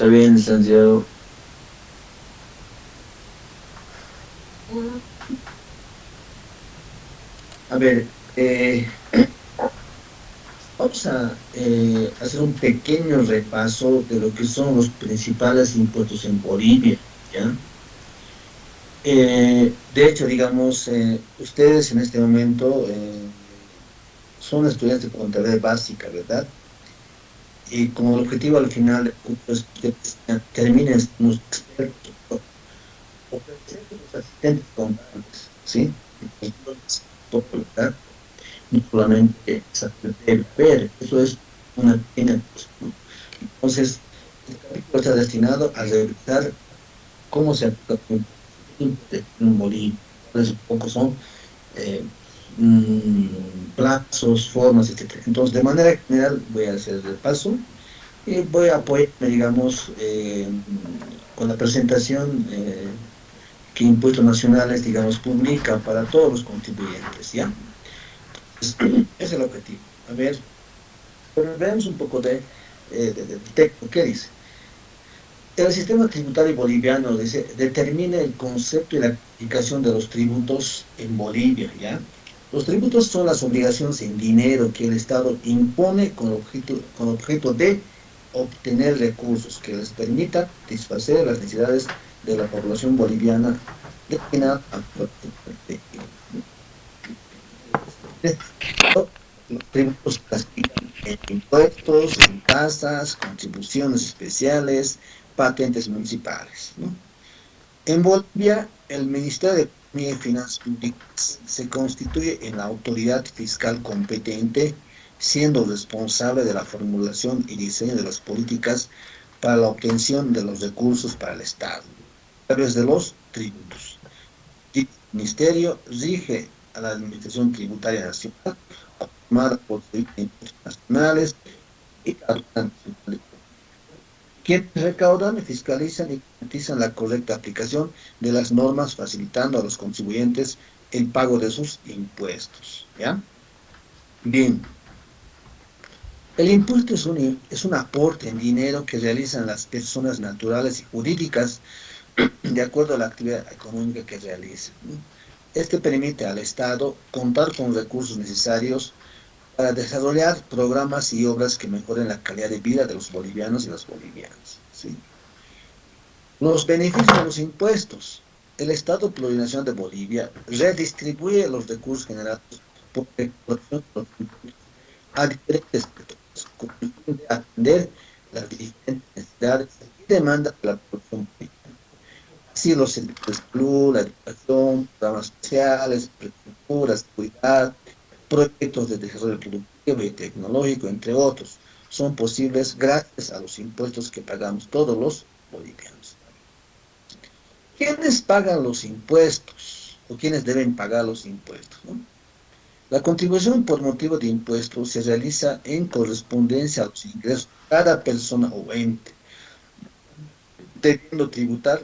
Está bien, licenciado. A ver, vamos a hacer un pequeño repaso de lo que son los principales impuestos en Bolivia, ¿ya? De hecho, digamos, ustedes en este momento son estudiantes de contabilidad básica, ¿verdad? Y como objetivo al final del curso es que ustedes terminen siendo unos expertos, o pueden ser los asistentes contables, ¿sí? Entonces, todo, ¿verdad? No solamente saber ver, eso es una pequeña cosa, ¿no? Entonces, el capítulo está destinado a revisar cómo se aplica en Bolivia, cuáles un poco son eh, plazos, formas, etcétera. Entonces, de manera general, voy a hacer el repaso y voy a apoyarme, digamos, con la presentación que Impuestos Nacionales, digamos, publica para todos los contribuyentes, ¿ya? Ese es el objetivo. A ver, pero veamos un poco del texto. ¿Qué dice? El sistema tributario boliviano dice, determina el concepto y la aplicación de los tributos en Bolivia, ¿ya? Los tributos son las obligaciones en dinero que el Estado impone con objeto de obtener recursos que les permitan satisfacer las necesidades de la población boliviana destinada a los tributos se clasifican en impuestos, en tasas, contribuciones especiales, patentes municipales, ¿no? En Bolivia, el Ministerio de Economía y Finanzas Públicas se constituye en la autoridad fiscal competente, siendo responsable de la formulación y diseño de las políticas para la obtención de los recursos para el Estado, a través de los tributos. El Ministerio rige a la Administración Tributaria Nacional, formada por impuestos nacionales y aduanas, quienes recaudan, fiscalizan y garantizan la correcta aplicación de las normas, facilitando a los contribuyentes el pago de sus impuestos. ¿Ya? Bien, el impuesto es un aporte en dinero que realizan las personas naturales y jurídicas de acuerdo a la actividad económica que realizan, ¿no? Este permite al Estado contar con recursos necesarios para desarrollar programas y obras que mejoren la calidad de vida de los bolivianos y las bolivianas, ¿sí? Los beneficios de los impuestos. El Estado Plurinacional de Bolivia redistribuye los recursos generados por la recaudación de los impuestos a diferentes sectores, con el fin de atender las diferentes necesidades y demandas de la población boliviana. Así, los servicios de salud, la educación, programas sociales, infraestructura, seguridad, proyectos de desarrollo productivo y tecnológico, entre otros, son posibles gracias a los impuestos que pagamos todos los bolivianos. ¿Quiénes pagan los impuestos o quiénes deben pagar los impuestos, ¿no? La contribución por motivo de impuestos se realiza en correspondencia a los ingresos de cada persona o ente, debiendo tributar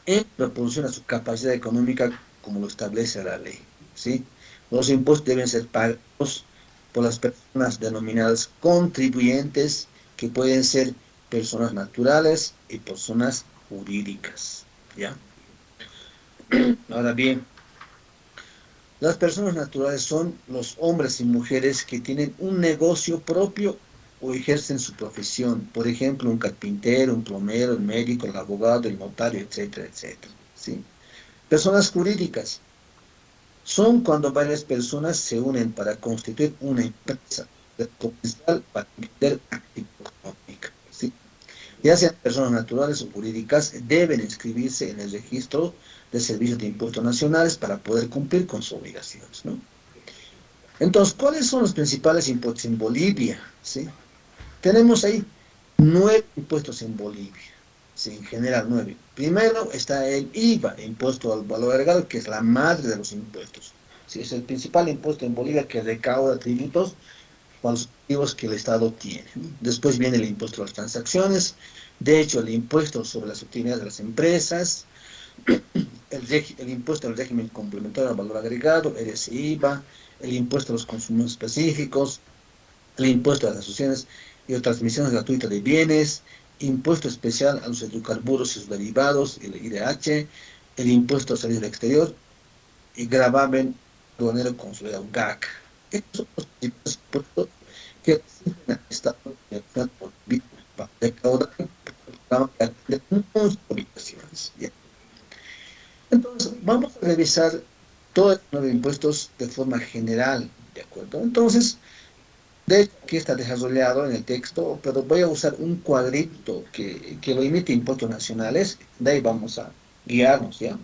en proporción a su capacidad económica como lo establece la ley, ¿sí? Los impuestos deben ser pagados por las personas denominadas contribuyentes, que pueden ser personas naturales y personas jurídicas, ¿ya? Ahora bien, las personas naturales son los hombres y mujeres que tienen un negocio propio o ejercen su profesión. Por ejemplo, un carpintero, un plomero, el médico, el abogado, el notario, etcétera, etcétera, ¿sí? Personas jurídicas son cuando varias personas se unen para constituir una empresa comercial para vender actividad económica, ¿sí? Ya sean personas naturales o jurídicas, deben inscribirse en el registro de servicios de impuestos nacionales para poder cumplir con sus obligaciones, ¿no? Entonces, ¿cuáles son los principales impuestos en Bolivia? ¿Sí? Tenemos ahí 9 impuestos en Bolivia, ¿sí? En general 9. Primero está el IVA, Impuesto al Valor Agregado, que es la madre de los impuestos. ¿Sí? Es el principal impuesto en Bolivia que recauda tributos para los activos que el Estado tiene, ¿no? Después viene el impuesto a las transacciones, de hecho el impuesto sobre las utilidades de las empresas, el impuesto al régimen complementario al valor agregado, el IVA, el impuesto a los consumos específicos, el impuesto a las asociaciones y o transmisiones gratuitas de bienes, impuesto especial a los hidrocarburos y sus derivados, el IDH, el impuesto a salir del exterior y gravamen aduanero consolidado, GAC. Estos son los principales impuestos que exigen al Estado de actuar por vía para recaudar un programa que atiende muchas obligaciones. ¿Ya? Entonces, vamos a revisar todos los nueve impuestos de forma general, ¿de acuerdo? Entonces, de hecho, aquí está desarrollado en el texto, pero voy a usar un cuadrito que lo imite impuestos nacionales, de ahí vamos a guiarnos, ¿ya?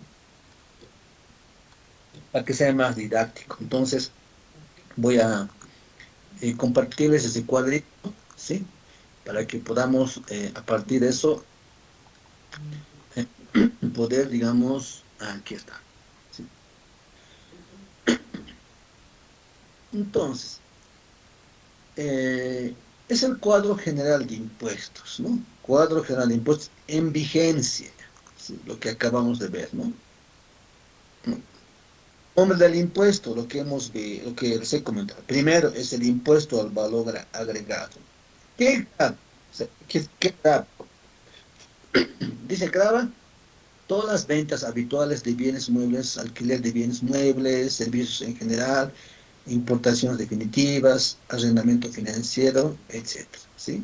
Para que sea más didáctico. Entonces, voy a compartirles ese cuadrito, ¿sí? Para que podamos, a partir de eso, eh, poder, digamos, aquí está, ¿sí? Entonces, es el cuadro general de impuestos, ¿no? Cuadro general de impuestos en vigencia, ¿sí? Lo que acabamos de ver, ¿no? Nombre del impuesto, lo que les he comentado. Primero es el impuesto al valor agregado. ¿Qué grava? O sea, ¿qué grava? Dice grava todas las ventas habituales de bienes muebles, alquiler de bienes muebles, servicios en general, importaciones definitivas, arrendamiento financiero, etcétera, ¿sí?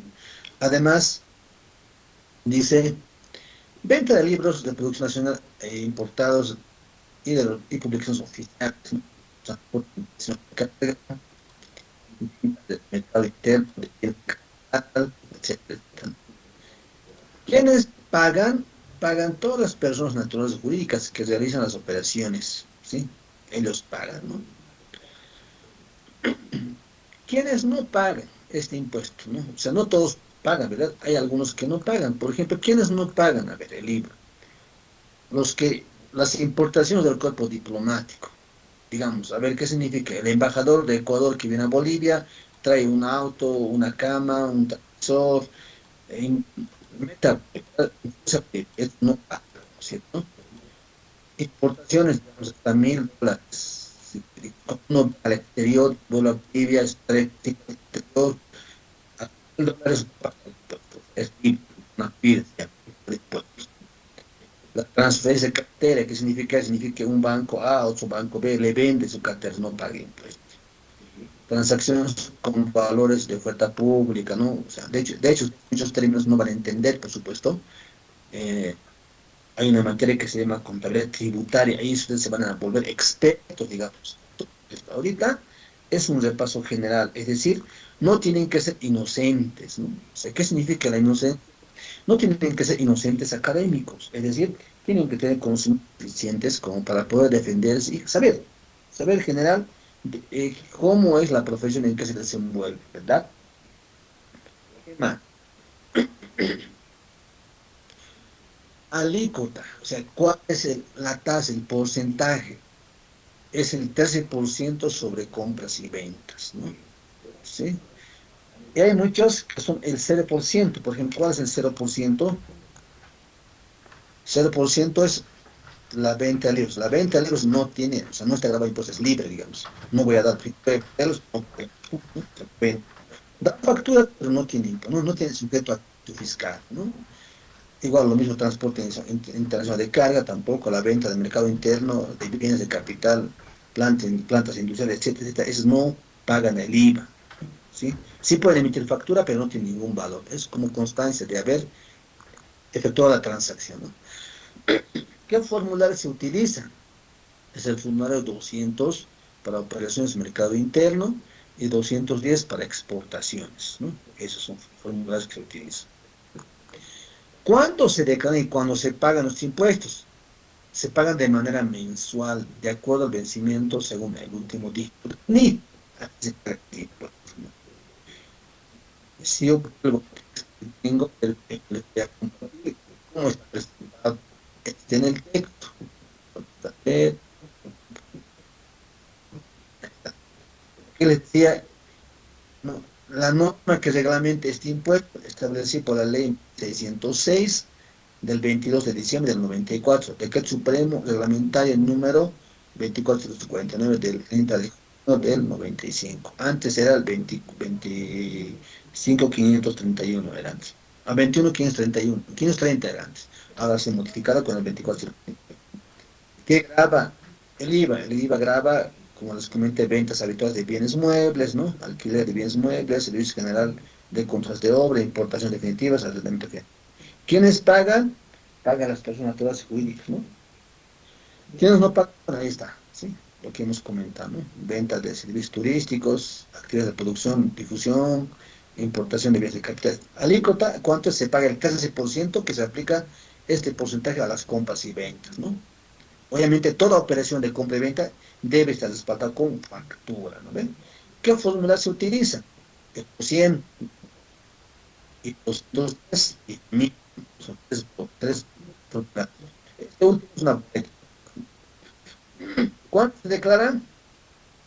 Además, dice, venta de libros de producción nacional importados y publicaciones oficiales, ¿no? Transporte de del mercado interno, del capital, etcétera. ¿Quiénes pagan? Pagan todas las personas naturales y jurídicas que realizan las operaciones, ¿sí? Ellos pagan, ¿no? ¿Quiénes no pagan este impuesto, ¿no? O sea, no todos pagan, ¿verdad? Hay algunos que no pagan. Por ejemplo, ¿quiénes no pagan? A ver, el libro. Las importaciones del cuerpo diplomático, digamos, a ver qué significa. El embajador de Ecuador que viene a Bolivia trae un auto, una cama, un televisor, en- meta, es no paga, ¿no es cierto? Importaciones, digamos, hasta $1.000. Si uno al exterior, vuelo a Bolivia, es exterior, a $1.000 paga impuestos. Es libre, una evidencia de impuestos. La transferencia de cartera, ¿qué significa? Significa que un banco A a otro banco B le vende su cartera, no paga impuestos. Transacciones con valores de oferta pública, ¿no? O sea, de hecho, muchos términos no van a entender, por supuesto. Eh, Hay una materia que se llama contabilidad tributaria, ahí ustedes se van a volver expertos, digamos. Entonces, ahorita es un repaso general, es decir, no tienen que ser inocentes, ¿no? O sea, ¿qué significa la inocencia? No tienen que ser inocentes académicos, es decir, tienen que tener conocimientos suficientes como para poder defenderse y saber general cómo es la profesión en que se desenvuelve, ¿verdad? ¿Qué más? Alícuota, o sea, ¿cuál es la tasa, el porcentaje? Es el 13% sobre compras y ventas, ¿no? ¿Sí? Y hay muchos que son el 0%. Por ejemplo, ¿cuál es el 0%? 0% es la venta de libros. La venta de libros no tiene, o sea, no está grabado impuestos, es libre, digamos. No voy a dar pelos, da factura, pero no tiene impuesto, no tiene sujeto a fiscal, ¿no? Igual lo mismo transporte internacional de carga, tampoco la venta del mercado interno de bienes de capital, plantas industriales, etcétera, etcétera, esos no pagan el IVA, ¿sí? Sí pueden emitir factura, pero no tiene ningún valor. Es como constancia de haber efectuado la transacción, ¿no? ¿Qué formulario se utiliza? Es el formulario 200 para operaciones de mercado interno y 210 para exportaciones, ¿no? Esos son formularios que se utilizan. ¿Cuándo se declaran y cuándo se pagan los impuestos? Se pagan de manera mensual, de acuerdo al vencimiento según el último dígito. Ni si yo vuelvo, tengo cómo está presentado en el texto. ¿Qué les decía? No, la norma que reglamenta este impuesto, establecida por la ley 606 del 22 de diciembre del 94, Decreto Supremo Reglamentario número 2449 del 30 de junio del 95. Antes era el 20, 25.531, era antes. A 21, 531. 530 era antes. Ahora se modificado con el 24. ¿Qué graba? El IVA graba, como les comenté, ventas habituales de bienes muebles, ¿no? Alquiler de bienes muebles, servicio general de compras de obra, importación definitiva, arrendamiento. ¿Quiénes pagan? Pagan las personas todas jurídicas, ¿no? ¿Quiénes no pagan? Ahí está, ¿sí? Lo que hemos comentado, ¿no? Ventas de servicios turísticos, actividades de producción, difusión, importación de bienes de capital. Alícuota, ¿cuánto se paga? El 13% que se aplica este porcentaje a las compras y ventas, ¿no? Obviamente, toda operación de compra y venta debe estar respaldada con factura, ¿no ven? ¿Qué fórmula se utiliza? El 100 y los 200 y 1000, son tres fórmulas. Este último es una. ¿Cuánto se declaran?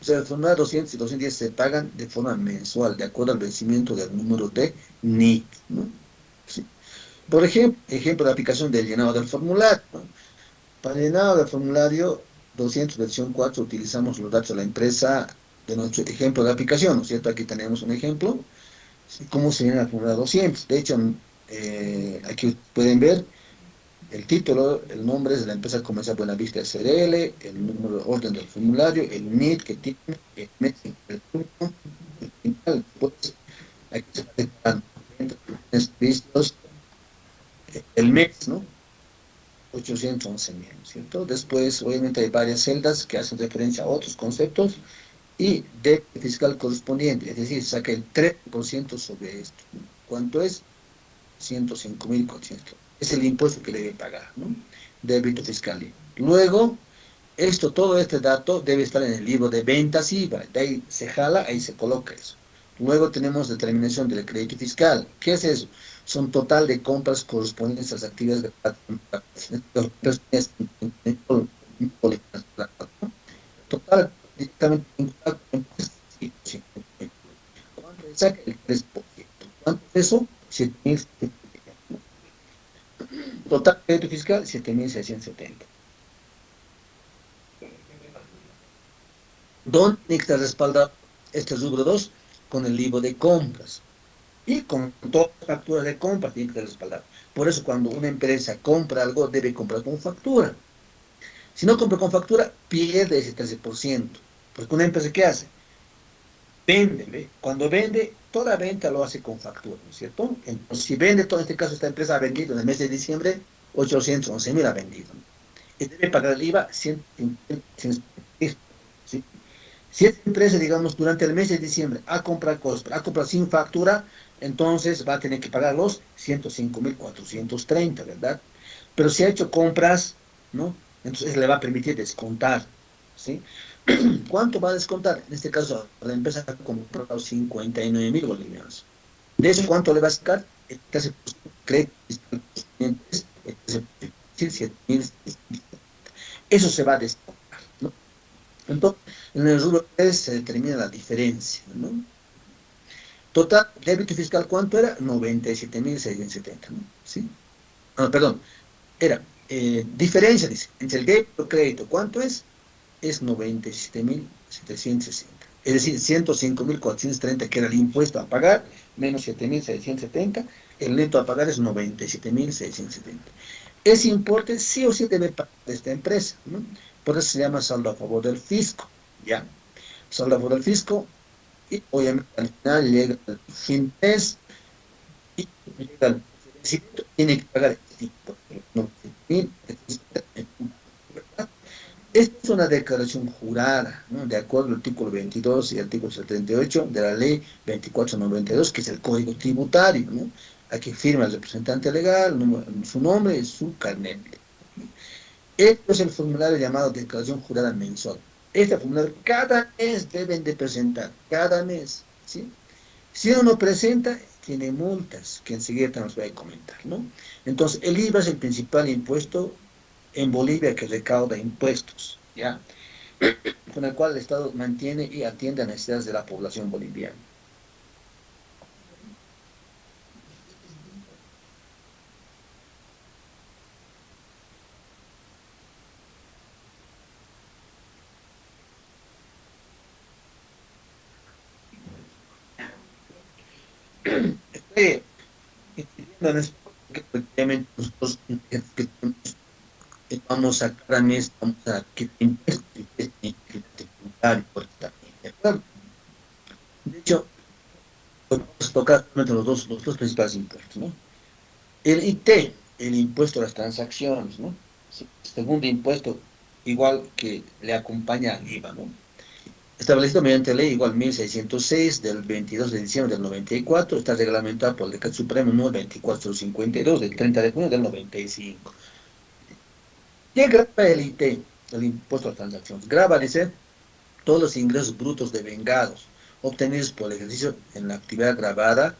O sea, el formulario 200 y 210 se pagan de forma mensual, de acuerdo al vencimiento del número de NIC, ¿no? Sí. Por ejemplo, la aplicación del llenado del formulario, ¿no? Para el llenado del formulario 200 versión 4 utilizamos los datos de la empresa de nuestro ejemplo de aplicación, ¿no es cierto? Aquí tenemos un ejemplo, ¿sí? Cómo se llena el formulario 200. De hecho, aquí pueden ver el título, el nombre es de la empresa comercial Buenavista SRL, el número de orden del formulario, el NIT que tiene, el mes, el turno, el final. Después, aquí se va declarando bienes vistos, el mes, ¿no? 811.000, ¿cierto? Después, obviamente, hay varias celdas que hacen referencia a otros conceptos y débito fiscal correspondiente, es decir, saca el 3% sobre esto, ¿no? ¿Cuánto es? 105.400. Es el impuesto que debe pagar, ¿no? Débito fiscal. Luego, todo este dato debe estar en el libro de ventas IVA. De ahí se jala, ahí se coloca eso. Luego tenemos determinación del crédito fiscal. ¿Qué es eso? Son total de compras correspondientes a las actividades de total directamente vinculado con impuestos. ¿Cuánto es? Saca el 3%. ¿Cuánto es eso? 7.000. Total crédito fiscal, 7.670. ¿Dónde está respaldado este rubro 2? Con el libro de compras. Y con todas las facturas de compra tiene que estar respaldado. Por eso, cuando una empresa compra algo, debe comprar con factura. Si no compra con factura, pierde ese 13%. Porque una empresa, ¿qué hace? Vende, ¿ve? Cuando vende, toda venta lo hace con factura, ¿no es cierto? Entonces, si vende, todo en este caso, esta empresa ha vendido en el mes de diciembre 811.000 ha vendido, ¿no? Y debe pagar el IVA 150, ¿sí? Si esta empresa, digamos, durante el mes de diciembre ha comprado cosas, ha comprado sin factura, entonces va a tener que pagar los 105.430, ¿verdad? Pero si ha hecho compras, ¿no? Entonces le va a permitir descontar, ¿sí? ¿Cuánto va a descontar? En este caso, la empresa ha comprado 59.000 bolivianos. ¿De eso cuánto le va a sacar? Este crédito fiscal correspondiente es 7.000. Eso se va a descontar, ¿no? Entonces, en el rubro 3 se determina la diferencia, ¿no? Total, débito fiscal, ¿cuánto era? 97.670, ¿no? ¿Sí? No, perdón, era diferencia, dice, entre el débito y crédito, ¿cuánto es? Es 97.760. Es decir, 105.430 que era el impuesto a pagar, menos 7.670, el neto a pagar es 97.670. Ese importe sí o sí debe pagar esta empresa, ¿no? Por eso se llama saldo a favor del fisco, ¿ya? Saldo a favor del fisco, y obviamente al final llega el fin de mes y llega el vencimiento, tiene que pagar el impuesto, ¿no? Esta es una declaración jurada, ¿no? De acuerdo al artículo 22 y artículo 78 de la ley 2492, que es el Código Tributario, ¿no? Aquí firma el representante legal, su nombre y su carnet. Esto es el formulario llamado declaración jurada mensual. Este formulario cada mes deben de presentar, cada mes, ¿sí? Si uno no presenta, tiene multas, que enseguida nos voy a comentar, ¿no? Entonces, el IVA es el principal impuesto en Bolivia que recauda impuestos, ¿ya? Con el cual el Estado mantiene y atiende a necesidades de la población boliviana. Estoy bueno, es porque efectivamente nosotros vamos a cada mes, vamos a que impuestos tributario, ¿de acuerdo? De hecho, vamos a tocar solamente los dos principales impuestos, ¿no? El IT, el impuesto a las transacciones, ¿no? Sí, segundo impuesto, igual que le acompaña al IVA, ¿no? Establecido mediante ley igual 1606 del 22 de diciembre del 94, está reglamentado por el Decreto Supremo número 24052 del 30 de junio del 95. ¿Qué graba el IT? El impuesto a las transacciones. Graba, dice, todos los ingresos brutos devengados obtenidos por el ejercicio en la actividad grabada,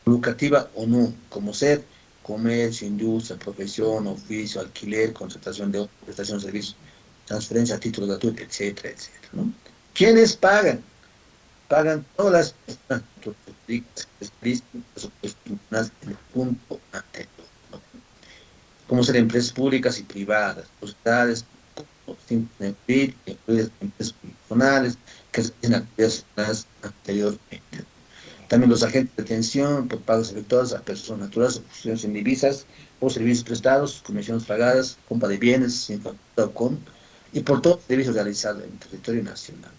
lucrativa o no, como ser comercio, industria, profesión, oficio, alquiler, contratación de otros, prestación de servicios, transferencia a título gratuito, etcétera, etcétera, ¿no? ¿Quiénes pagan? Pagan todas las personas públicas que existen en el punto anterior, ¿no? Como ser empresas públicas y privadas, sociedades, sin incluidas empresas personales que realizan actividades anteriormente. También los agentes de atención por pagos efectuados a personas naturales o funciones en divisas, por servicios prestados, comisiones pagadas, compra de bienes sin factura o con, y por todos los servicios realizados en el territorio nacional.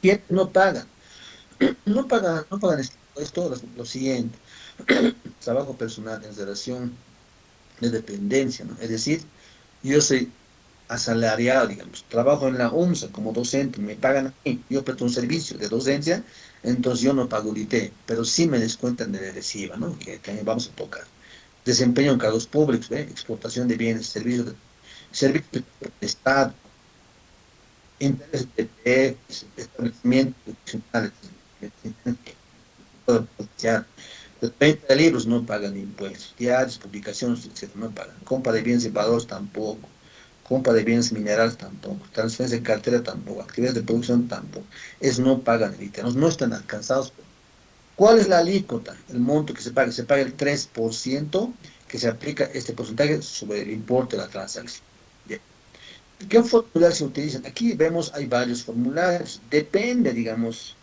¿Quiénes no pagan? No pagan esto, lo siguiente. Trabajo personal en relación de dependencia, ¿no? Es decir, yo soy asalariado, digamos, trabajo en la UMSA como docente, me pagan a mí, yo presto un servicio de docencia, entonces yo no pago el IT, pero sí me descuentan de recibo, ¿no? Que también vamos a tocar. Desempeño en cargos públicos, ¿eh? Exportación de bienes, servicios de Estado, intereses de establecimientos educacionales, la venta de libros no pagan impuestos, diarios, publicaciones, etcétera, no pagan. Compra de bienes y valores tampoco. Compra de bienes minerales tampoco. Transferencia de cartera tampoco. Actividades de producción tampoco. Es no pagan el ITE. No están alcanzados. ¿Cuál es la alícuota? El monto que se paga. Se paga el 3% que se aplica este porcentaje sobre el importe de la transacción. Bien. ¿Qué formularios se utilizan? Aquí vemos, hay varios formularios. Depende, digamos,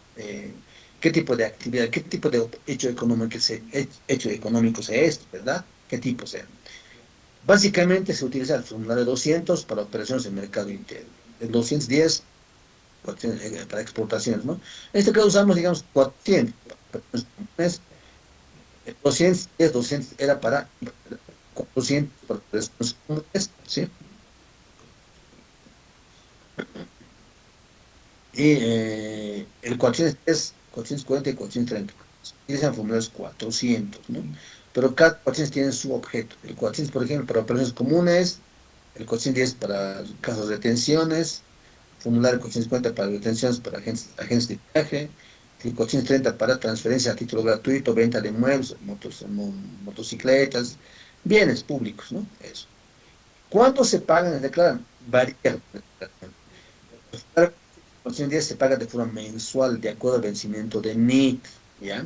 qué tipo de actividad, qué tipo de hecho económico sea esto, ¿verdad? ¿Qué tipo sea? Básicamente se utiliza el formulario 200 para operaciones en mercado interno, el 210 para exportaciones, ¿no? En este caso usamos, digamos, 400 para operaciones comunes, el 210 era para 400 para operaciones comunes, ¿sí? Y el 440 y 430. Utilizan formularios 400, ¿no? Pero cada 400 tiene su objeto. El 400, por ejemplo, para operaciones comunes, el 410 para casos de detenciones, formulario 450 para detenciones para agentes de viaje, el 430 para transferencia a título gratuito, venta de muebles, motocicletas, bienes públicos, ¿no? Eso. ¿Cuánto se pagan? Se declaran? Varía. El 410 se paga de forma mensual de acuerdo al vencimiento de NIT, ¿ya?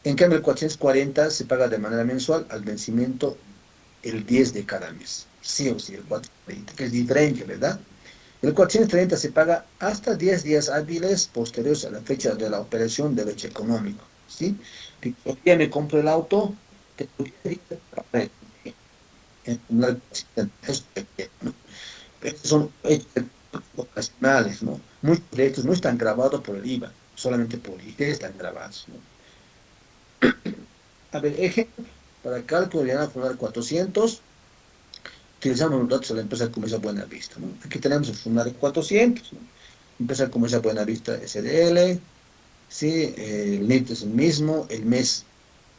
En cambio, el 440 se paga de manera mensual al vencimiento el 10 de cada mes. Sí o sí, el 440, que es diferente, ¿verdad? El 430 se paga hasta 10 días hábiles posteriores a la fecha de la operación del hecho económico, ¿sí? Si hoy día me compro el auto, tengo 10 días para acumular el 440, ¿no? Estos son hechos ocasionales, ¿no? Muchos de estos no están grabados por el IVA, solamente por el IT están grabados, ¿no? A ver, ejemplo, para cálculo de la formulario 400, utilizamos los datos de la empresa comercial Buenavista, ¿no? Aquí tenemos el formulario 400, ¿no? Empresa comercial Buenavista SDL, ¿sí? El NIT es el mismo, el mes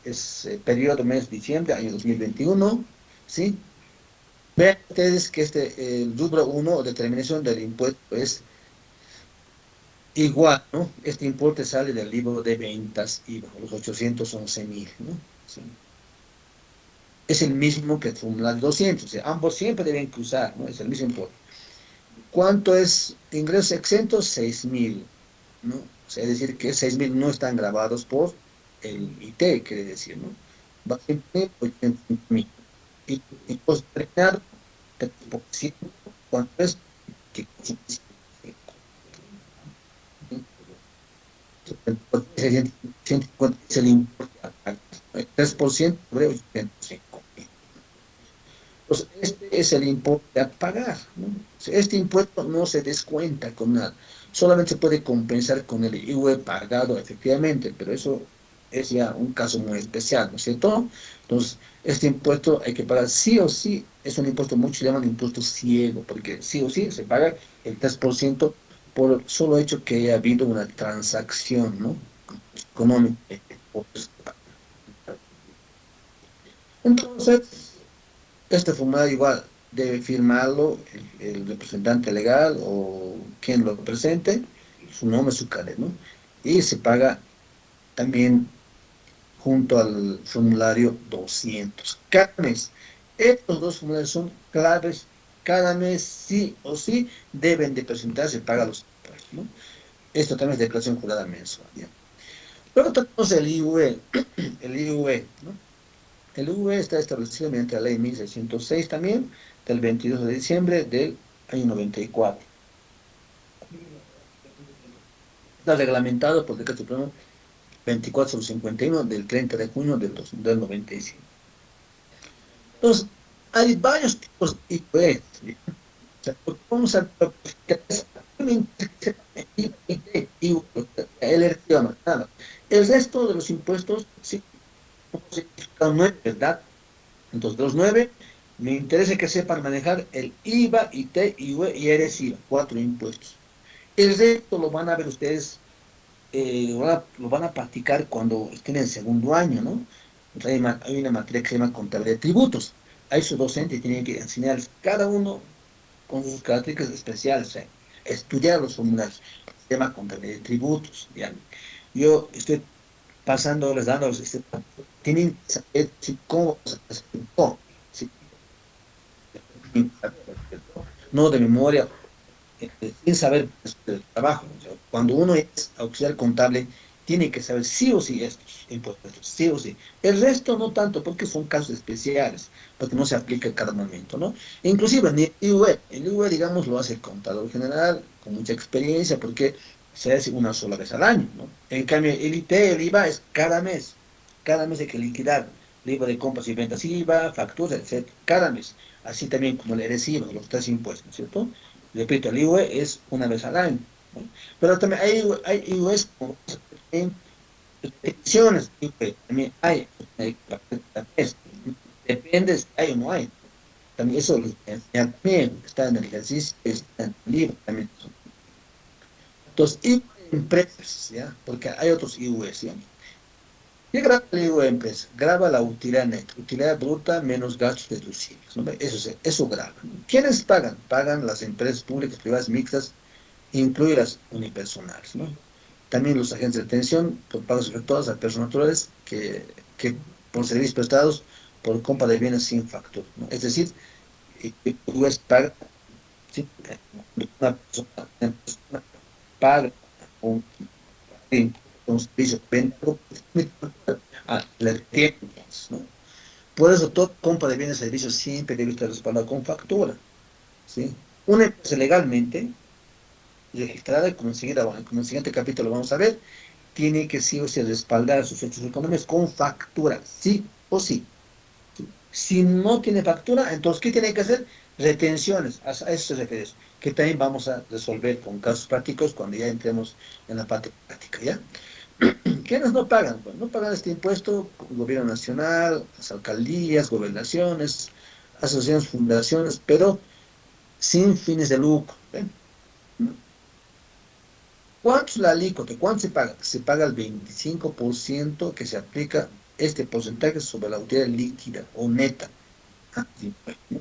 es periodo mes diciembre, año 2021, ¿sí? Vean ustedes que el rubro 1, determinación del impuesto, es igual, ¿no? Este importe sale del libro de ventas IVA, los 811.000, ¿no? Sí. Es el mismo que el formulario 200, o sea, ambos siempre deben cruzar, ¿no? Es el mismo importe. ¿Cuánto es ingresos exentos? 6.000, ¿no? O sea, es decir, que 6.000 no están grabados por el IT, quiere decir, ¿no? Va a ser 80.000. Y impuesto terminado, 3%, ¿cuánto es? Que 150 es el importe a pagar. El 3% sobre 805.000. Entonces, este es el impuesto a pagar, ¿no? Este impuesto no se descuenta con nada, solamente se puede compensar con el IVA pagado efectivamente, pero eso es ya un caso muy especial, ¿no es cierto? Entonces, este impuesto hay que pagar sí o sí, es un impuesto, muchos llaman impuesto ciego, porque sí o sí se paga el 3% por el solo hecho que haya habido una transacción, ¿no? Económica. Entonces, este formulario igual debe firmarlo el representante legal o quien lo presente, su nombre, su CADE, ¿no? Y se paga también junto al formulario 200 cada mes. Estos dos formularios son claves. Cada mes sí o sí deben de presentarse, paga los impuestos, ¿no? Esto también es declaración jurada mensual, ¿ya? Luego tenemos el IUE, el IUE, ¿no? El IUE está establecido mediante la ley 1606 también, del 22 de diciembre del año 94. Está reglamentado por el decreto supremo 2451 del 30 de junio del 95. Entonces, hay varios tipos de IUE. ¿Sí? O sea, vamos a el resto de los impuestos, sí, son nueve, ¿verdad? Entonces, de los nueve, me interesa que sepan manejar el IVA, IT, IUE y ERES-IVA, cuatro impuestos. El resto lo van a ver ustedes, lo van a practicar cuando estén en segundo año, ¿no? Entonces, hay una materia que se llama contabilidad de tributos. Ahí su docente tiene que enseñar cada uno con sus características especiales, o sea, estudiar los formularios. Se llama contabilidad de tributos, ¿ya? Yo estoy pasándoles, dándoles, tienen que saber cómo se presentó, ¿sí? No de memoria, sin saber el trabajo. O sea, cuando uno es auxiliar contable, tiene que saber sí o sí estos impuestos, sí o sí. El resto no tanto, porque son casos especiales, porque no se aplica en cada momento, ¿no? Inclusive ni el IUE, digamos, lo hace el contador general, con mucha experiencia, porque se hace una sola vez al año, ¿no? En cambio, el IT, el IVA es cada mes hay que liquidar el IVA de compras y ventas, IVA, facturas, etcétera, cada mes. Así también como el ERESIVA, los tres impuestos, ¿no es cierto? Repito, el IUE es una vez al año, ¿no? Pero también hay IUEs como en peticiones, IUE, también hay, depende si hay o no hay. También eso lo enseñan también, está en el ejercicio, está en el libro también. Entonces, IUE empresas, ¿ya? Porque hay otros IUEs, ¿ya? ¿Qué graba el IUE empresa? Graba la utilidad neta, utilidad bruta menos gastos deducibles, ¿no? Eso graba. ¿Quiénes pagan? Pagan las empresas públicas, privadas, mixtas, incluidas unipersonales, ¿no? También los agentes de atención por pagos efectuados a personas naturales que por servicios prestados por compra de bienes sin factura, ¿no? Es decir, UES paga, ¿sí? Una persona paga un, un servicio que vende le tiene, ¿no? Por eso toda compra de bienes y servicios siempre debe estar respaldada con factura, ¿sí? Una empresa legalmente registrada, como en el siguiente capítulo vamos a ver, tiene que sí o sí respaldar sus hechos económicos con factura, sí o sí. Si no tiene factura, entonces, ¿qué tiene que hacer? Retenciones, a eso se refiere eso, que también vamos a resolver con casos prácticos cuando ya entremos en la parte práctica, ¿ya? ¿Quiénes no pagan? Pues no pagan este impuesto, el gobierno nacional, las alcaldías, gobernaciones, asociaciones, fundaciones, pero sin fines de lucro, ¿ven? ¿Cuánto es la alícuota? ¿Cuánto se paga? Se paga el 25% que se aplica este porcentaje sobre la utilidad líquida o neta. Ah, sí, pues, ¿no?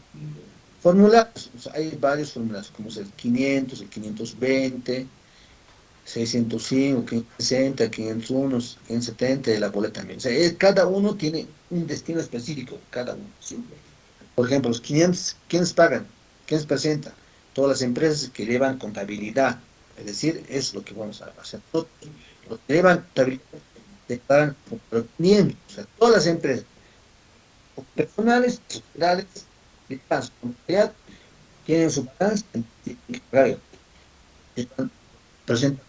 Formularios, o sea, hay varios formularios, como es el 500, el 520, 605, 560, 501, 570, y la boleta también. O sea, cada uno tiene un destino específico, cada uno, ¿sí? Por ejemplo, los 500, ¿quiénes pagan? ¿Quiénes presentan? Todas las empresas que llevan contabilidad. Es decir, es lo que vamos a hacer nosotros. Los que llevan contabilidad declaran por 500. O sea, todas las empresas, personales, sociedades, llevan su contabilidad, tienen su balance, tienen que pagar. Presentan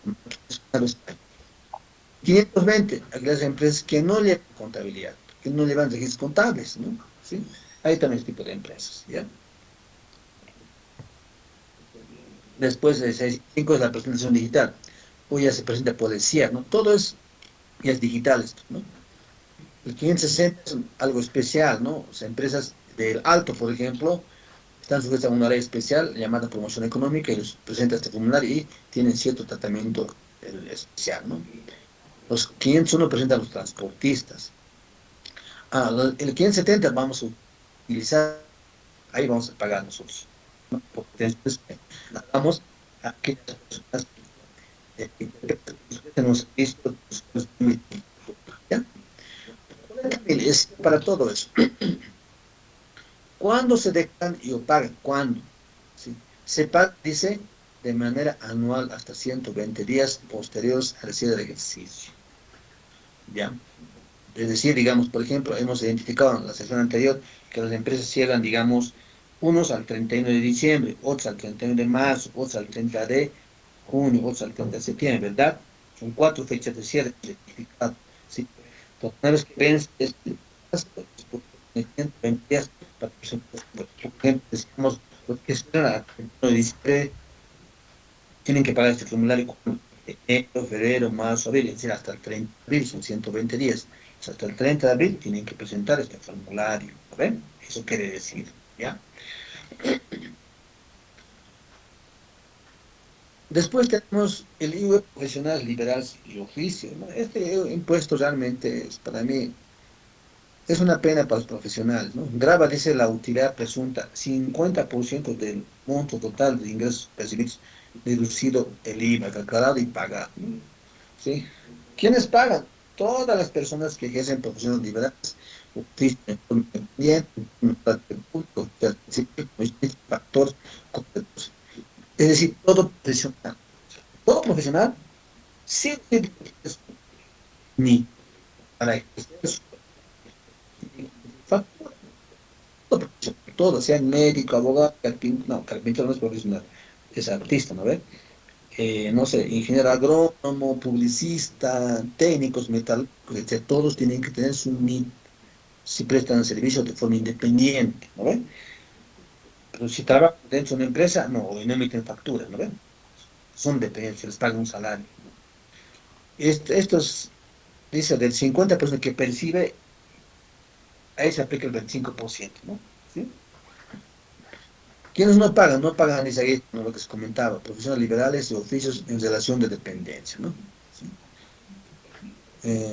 520, aquellas empresas que no llevan contabilidad. que no llevan registros contables, ¿no? ¿Sí? Hay también este tipo de empresas, ¿ya? Después de 65 es la presentación digital, o ya se presenta por el CIAR, ¿no? Todo ya es digital esto, ¿no? El 560 es algo especial, ¿no? O sea, empresas del Alto, por ejemplo, están sujetas a una ley especial llamada promoción económica y les presenta este formulario y tienen cierto tratamiento especial, ¿no? Los 501 presentan a los transportistas. El 570 vamos a utilizar, ahí vamos a pagar nosotros, ¿no? Porque después vamos a aquellas personas que nos visto, ¿ya? Es para todo eso. ¿Cuándo se declaran y o pagan? ¿Cuándo? ¿Sí? Se paga, dice, de manera anual hasta 120 días posteriores al cierre del ejercicio. ¿Ya? Es decir, digamos, por ejemplo, hemos identificado en la sesión anterior que las empresas cierran, digamos, unos al 31 de diciembre, otros al 31 de marzo, otros al 30 de junio, otros al 30 de septiembre, ¿verdad? Son 4 fechas de cierre identificadas. ¿Sí? Entonces, una vez que vence este plazo, después de 120 días, por ejemplo, decimos, los que cierran al 31 de diciembre tienen que pagar este formulario con enero, febrero, marzo, abril, es decir, hasta el 30 de abril, son 120 días. O sea, hasta el 30 de abril tienen que presentar este formulario, ¿ven? Eso quiere decir, ¿ya? Después tenemos el IVA profesional, liberal y oficio, ¿no? Este impuesto realmente es, para mí, es una pena para los profesionales, ¿no? Grava, dice la utilidad presunta, 50% del monto total de ingresos percibidos, deducido el IVA, declarado y pagado, ¿no? ¿Sí? ¿Quiénes pagan? Todas las personas que ejercen profesiones liberales, oficio, independiente, público, factores, es decir, todo profesional, sin ni para ejercer su factura, todo, sea médico, abogado, carpintero, no, carpintero no es profesional, es artista, ¿no ve? No sé, ingeniero agrónomo, publicista, técnicos, metalúrgicos, etc. Todos tienen que tener su NIT si prestan servicio de forma independiente, ¿no ven? Pero si trabajan dentro de una empresa, no, no emiten facturas, ¿no ven? Son dependientes, les pagan un salario. Estos, dice, del 50% que percibe, ahí se aplica el 25%, ¿no? ¿Sí? ¿Quiénes no pagan? No pagan, dice ahí, ¿no? Lo que se comentaba, profesionales liberales y oficios en relación de dependencia, ¿no? ¿Sí?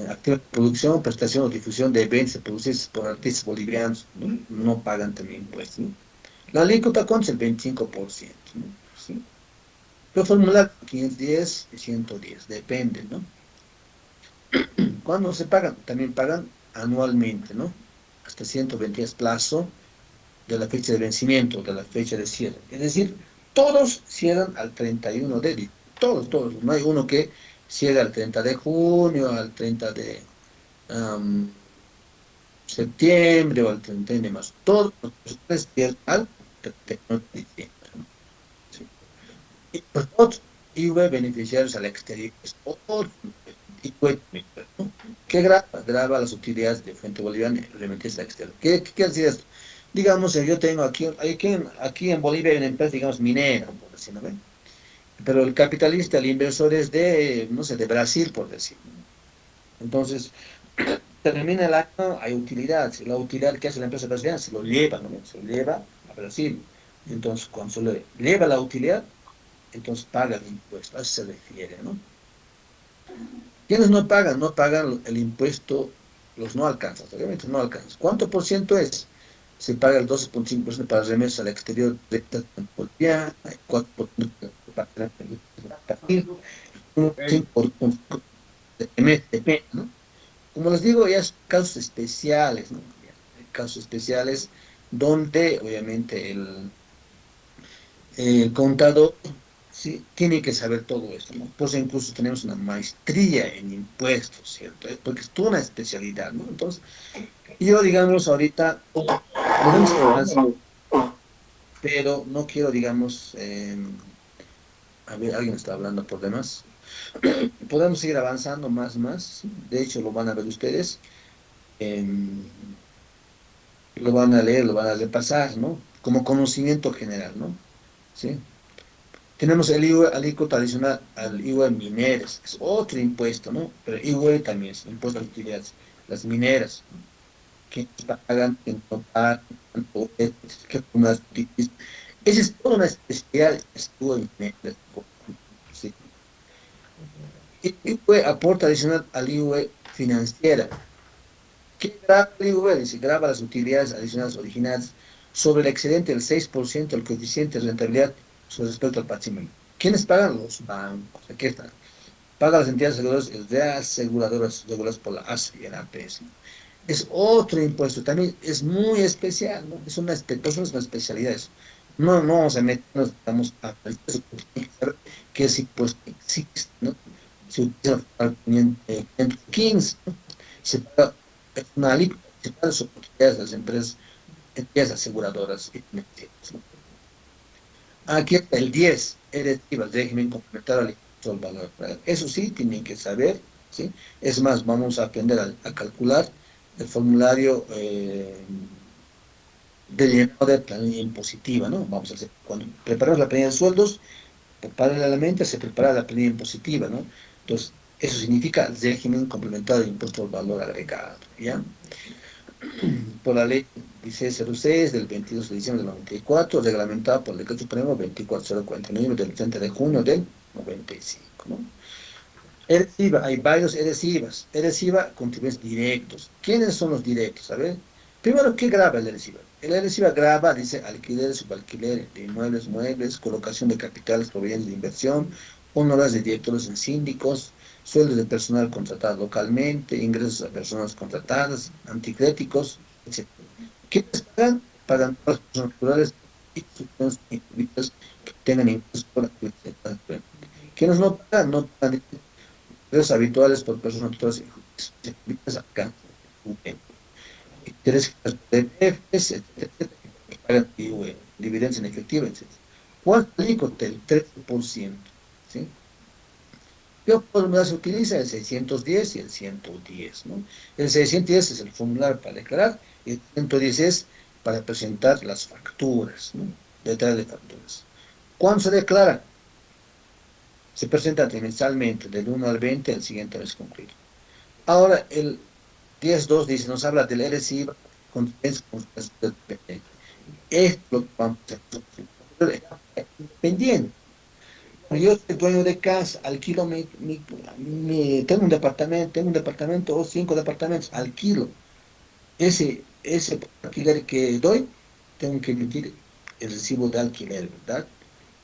Actividad de producción, prestación o difusión de eventos producidos por artistas bolivianos, ¿no? No pagan también impuestos, ¿no? La alícuota contra el 25%, ¿no? ¿Sí? Pero formular 510 y 110, depende, ¿no? ¿Cuándo se pagan? También pagan anualmente, ¿no? Hasta 120 días plazo de la fecha de vencimiento, de la fecha de cierre. Es decir, todos cierran al 31 de diciembre. Todos, todos. No hay uno que cierre al 30 de junio, al 30 de am, septiembre o al 31 de marzo. Todos los profesores cierran al 31 de diciembre, ¿no? Sí. Y los otros IV beneficiarios al exterior, es otro IV, ¿no? ¿Qué graba? Graba las utilidades de fuente boliviana y remitidas al exterior. ¿Qué quiere decir esto? Digamos, yo tengo aquí en Bolivia hay una empresa, digamos, minera, por decir, ¿no ven? Pero el capitalista, el inversor es de, no sé, de Brasil, por decir, ¿no? Entonces, termina el año, hay utilidad. La utilidad que hace la empresa brasileña se lo lleva, ¿no? Se lo lleva a Brasil. Entonces, cuando se le lleva la utilidad, entonces paga el impuesto. A eso se refiere, ¿no? ¿Quiénes no pagan? No pagan el impuesto, los no alcanzan, obviamente no alcanzan. ¿Cuánto por ciento es? Se paga el 12,5% para remesas al exterior directas boliviana, el 4% para un 5% de MSP, ¿no? Como les digo, ya son casos especiales, ¿no? Ya, hay casos especiales donde obviamente el contador sí tiene que saber todo esto, ¿no? Por eso incluso tenemos una maestría en impuestos, ¿cierto? Es porque es toda una especialidad, ¿no? Entonces, yo, digamos, ahorita podemos ir avanzando, pero no quiero, digamos, a ver, alguien está hablando por demás. Podemos seguir avanzando más, más, ¿sí? De hecho lo van a ver ustedes. em, lo van a leer, lo van a repasar, ¿no? Como conocimiento general, ¿no? ¿Sí? Tenemos el IVA, alícuota adicional al IVA en mineras, es otro impuesto, ¿no? Pero IVA también es impuesto a las utilidades, las mineras, ¿no? Que pagan, que no pagan, cuánto es, qué forma las utilizan. Esa es toda una especialidad, es IVA en mineras, ¿sí? Y IVA aporta adicional al IVA financiera. ¿Qué graba el IVA? Dice, graba las utilidades adicionales originadas sobre el excedente del 6% del coeficiente de rentabilidad sobre respecto al patrimonio. ¿Quiénes pagan? Los bancos. Aquí están. Paga las entidades aseguradoras de aseguradoras reguladas por la ASFI y el APS. Es otro impuesto, también es muy especial, ¿no? Es una especialidad eso. No, no vamos a meternos, vamos a saber que ese impuesto existe, ¿no? Se utiliza para el 515, ¿no? Se paga, es una alícuota, se paga sobre utilidades de las empresas, entidades aseguradoras y financieras, ¿no? Aquí está el 10, eres IVA, régimen complementario al impuesto al valor agregado. Eso sí, tienen que saber, ¿sí? Es más, vamos a aprender a calcular el formulario de llenado de planilla impositiva, ¿no? Vamos a hacer, cuando preparamos la planilla de sueldos, paralelamente se prepara la planilla impositiva, ¿no? Entonces, eso significa régimen complementario de impuesto al valor agregado, ¿ya? Por la ley 1606 del 22 de diciembre del 94, reglamentada por el Decreto Supremo 24049 del 30 de junio del 95, ¿no? Eres IVA, hay varios eres IVAs. Eres IVA, contribuyentes directos. ¿Quiénes son los directos? A ver, primero, ¿qué graba el eres IVA? El eres IVA graba, dice, alquileres, subalquiler de inmuebles, muebles, colocación de capitales provenientes de inversión, honorarios de directores en síndicos, sueldos de personal contratado localmente, ingresos a personas contratadas, anticréticos, etc. ¿Quiénes pagan? Pagan todas las personas naturales y sus individuos que tengan ingresos por actividad. ¿Quiénes no pagan? No pagan ingresos habituales por personas naturales y jurídicas acá. Intereses de PFs, etcétera, que pagan dividendos en efectivo, etcétera. ¿Cuál alícuota? El 13%. ¿Sí? ¿Qué fórmula se utiliza? El 610 y el 110, ¿no? El 610 es el formulario para declarar y el 110 es para presentar las facturas, ¿no? Detrás de facturas. ¿Cuándo se declara? Se presenta trimestralmente, del 1 al 20 del siguiente mes concluido. Ahora, el 10.2 dice, nos habla del RSI con esto lo que vamos a hacer. Independiente. Yo soy dueño de casa, alquilo tengo un departamento o 5 departamentos, alquilo. Ese alquiler que doy, tengo que emitir el recibo de alquiler, ¿verdad?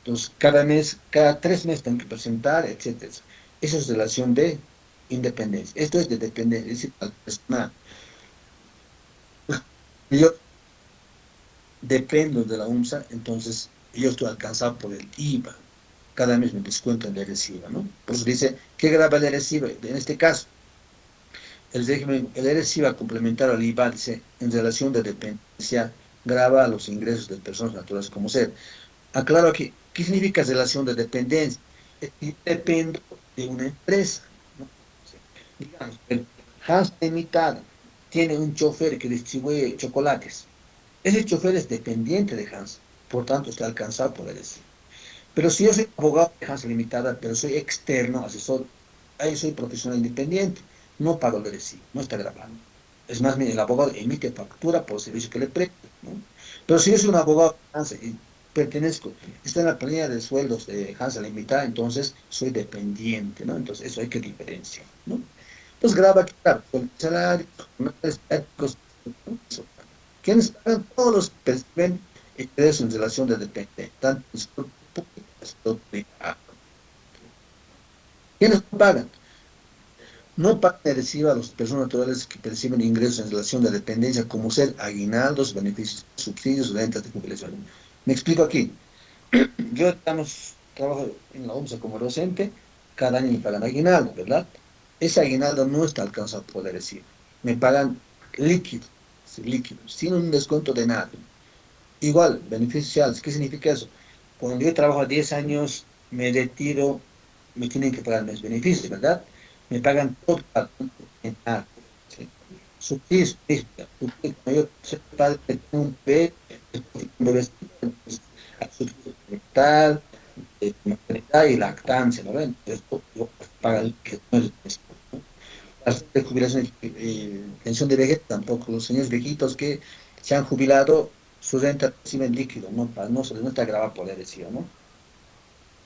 Entonces, cada mes, cada 3 meses tengo que presentar, etcétera. Eso es relación de independencia. Esto es de dependencia, es decir, al personal. Yo dependo de la UMSA, entonces yo estoy alcanzado por el IVA. Cada mes me descuentan el IVA, ¿no? Por eso dice, ¿qué graba el IVA? En este caso, el régimen, el IVA complementario al IVA, dice, en relación de dependencia, graba los ingresos de personas naturales como ser. Aclaro aquí, ¿qué significa relación de dependencia? Es que dependo de una empresa, ¿no? Sí. Digamos, el Hans Limitada tiene un chofer que distribuye chocolates. Ese chofer es dependiente de Hans, por tanto está alcanzado por el SI. Pero si yo soy abogado de Hans Limitada, pero soy externo, asesor, ahí soy profesional independiente, no pago el SI, no está grabado. Es más, mire, el abogado emite factura por el servicio que le presta, ¿no? Pero si yo soy un abogado de Hans y pertenezco, está en la planilla de sueldos de Hans Limitada, entonces soy dependiente, ¿no? Entonces eso hay que diferenciar, ¿no? Entonces graba aquí, claro, con salarios, éticos, ¿no? ¿Quiénes pagan? Todos los que perciben ingresos en relación de dependencia, tanto en sector público como en sector privado. ¿Quiénes no pagan? No pagan el recibo a las personas naturales que perciben ingresos en relación de dependencia, como ser aguinaldos, beneficios, subsidios, rentas de jubilación. Me explico aquí. Yo trabajo en la OMSA como docente, cada año me pagan aguinaldo, ¿verdad? Ese aguinaldo no está alcanzado por el recibo. Me pagan líquido, sí, líquido, sin un descuento de nada. Igual, beneficios sociales, ¿qué significa eso? Cuando yo trabajo 10 años, me retiro, me tienen que pagar mis beneficios, ¿verdad? Me pagan todo en nada, ¿sí? subsidios, cuando yo soy padre, tengo un bebé, un bebecito, entonces, hay subsidio parental, maternidad y lactancia, ¿no ven? Entonces, yo paga el que no es el ¿no? Las de jubilación, pensión de vejez, tampoco los señores viejitos que se han jubilado, su renta reciben líquido, no, no está grabado por el decía, ¿no?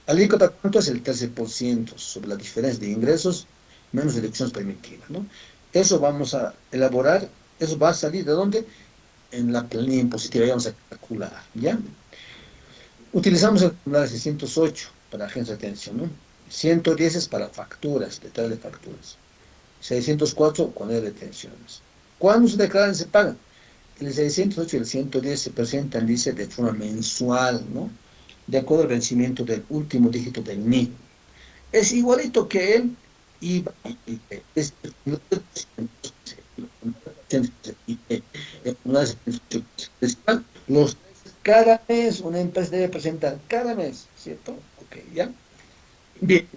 La alícuota, ¿cuánto es el 13% sobre la diferencia de ingresos menos deducciones permitidas, ¿no? Eso vamos a elaborar, eso va a salir de dónde? En la planilla impositiva, y vamos a calcular, ¿ya? Utilizamos el formulario 608 para agencia de atención, ¿no? 110 es para facturas, detalle de facturas. 604 cuando hay retenciones. ¿Cuándo se declaran y se pagan? El 608 y el 110 se presentan, dice, de forma mensual, ¿no? De acuerdo al vencimiento del último dígito del NI. Es igualito que él IVA, es los cada mes una empresa debe presentar, cada mes, ¿cierto? Ok, ¿ya? Bien.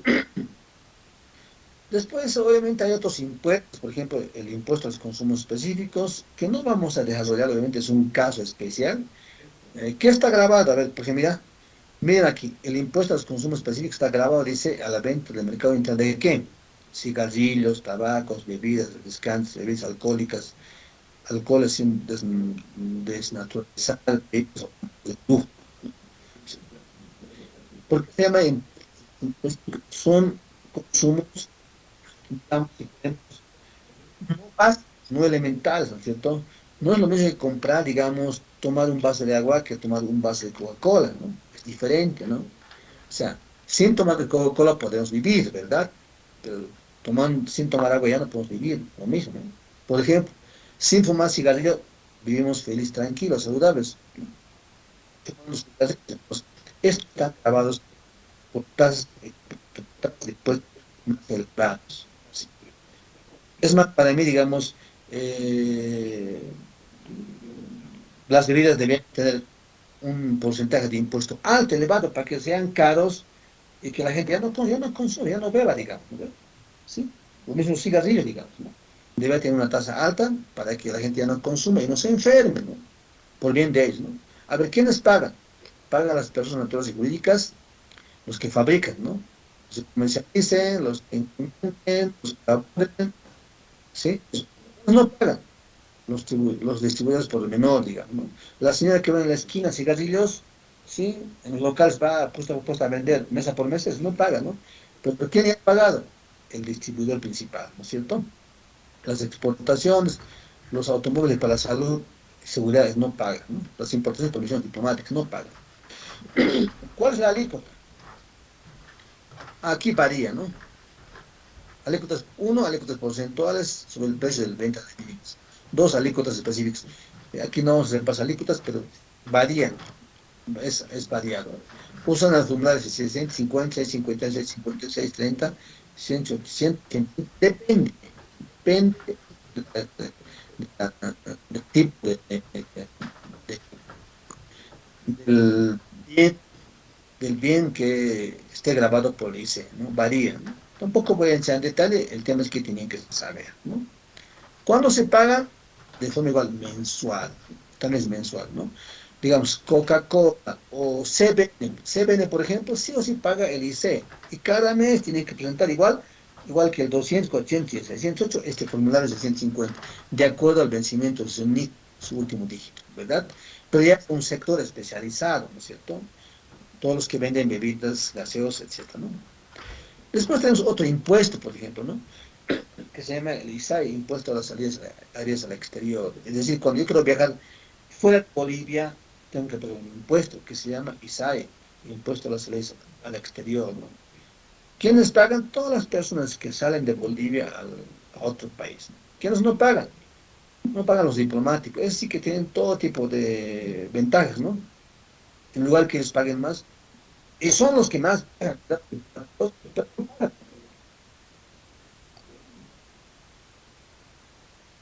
Después, obviamente, hay otros impuestos, por ejemplo, el impuesto a los consumos específicos, que no vamos a desarrollar, obviamente, es un caso especial. ¿Qué está grabado? A ver, porque mira aquí, el impuesto a los consumos específicos está grabado, dice, a la venta del mercado interno de ¿qué? Cigarrillos, tabacos, bebidas refrescantes, bebidas alcohólicas, alcoholes sin desnaturalizar, bebidas de lujo. ¿Por qué se llama impuestos? Son consumos, digamos, no básicos, no elementales, ¿no es cierto? No es lo mismo que comprar, digamos, tomar un vaso de agua que tomar un vaso de Coca-Cola, ¿no? Es diferente, ¿no? O sea, sin tomar Coca-Cola podemos vivir, ¿verdad? Pero sin tomar agua ya no podemos vivir, lo mismo, ¿no? Por ejemplo, sin fumar cigarrillo vivimos felices, tranquilos, saludables. Fumamos cigarrillos, pues, estos están grabados por tasas de impuestos más elevadas. ¿Sí? Es más, para mí, digamos, eh, las bebidas debían tener un porcentaje de impuesto alto, elevado, para que sean caros y que la gente ya no consume, ya no beba, digamos, ¿no? ¿Sí? Lo mismo cigarrillos, digamos, ¿no? Debe tener una tasa alta para que la gente ya no consuma y no se enferme, ¿no? Por bien de ellos, ¿no? A ver, ¿quiénes pagan? Pagan las personas naturales y jurídicas, los que fabrican, ¿no? Los que comercialicen, los que implementen, los que elaboren, ¿sí? No pagan los distribuidores por el menor, digamos, ¿no? La señora que va en la esquina cigarrillos, ¿sí? En los locales va puesta a vender mesa por mesa, no paga, ¿no? Pero ¿quién ha pagado? El distribuidor principal, ¿no es cierto? Las exportaciones, los automóviles para la salud y seguridad no pagan, ¿no? Las importaciones por misiones diplomáticas no pagan. ¿Cuál es la alícuota? Aquí varía, ¿no? Alícuotas, uno, alícuotas porcentuales sobre el precio del venta de divisas. Dos, alícuotas específicas. Aquí no se pasa alícuotas, pero varían, es variado. Usan las formularios de 650, 656, 56, 30, 100, 100, depende, depende del tipo del bien, del bien que esté grabado por el ICE, ¿no? Varía, ¿no? Tampoco voy a entrar en detalle, el tema es que tienen que saber, ¿no? ¿Cuándo se paga? De forma igual, mensual, tal vez mensual, ¿no? Digamos, Coca-Cola o CBN, por ejemplo, sí o sí paga el IC. Y cada mes tiene que presentar igual que el 200, 400 y el 608, este formulario es de 150, de acuerdo al vencimiento de su NIC, su último dígito, ¿verdad? Pero ya es un sector especializado, ¿no es cierto? Todos los que venden bebidas, gaseosas, etcétera, ¿no? Después tenemos otro impuesto, por ejemplo, ¿no? Que se llama el ISAE, Impuesto a las Salidas Aéreas al Exterior. Es decir, cuando yo quiero viajar fuera de Bolivia, tengo que pagar un impuesto que se llama ISAE, Impuesto a las Salidas al Exterior, ¿no? ¿Quiénes pagan? Todas las personas que salen de Bolivia a otro país. ¿Quiénes no pagan? No pagan los diplomáticos. Es sí que tienen todo tipo de ventajas, ¿no? En lugar que ellos paguen más. Y son los que más pagan.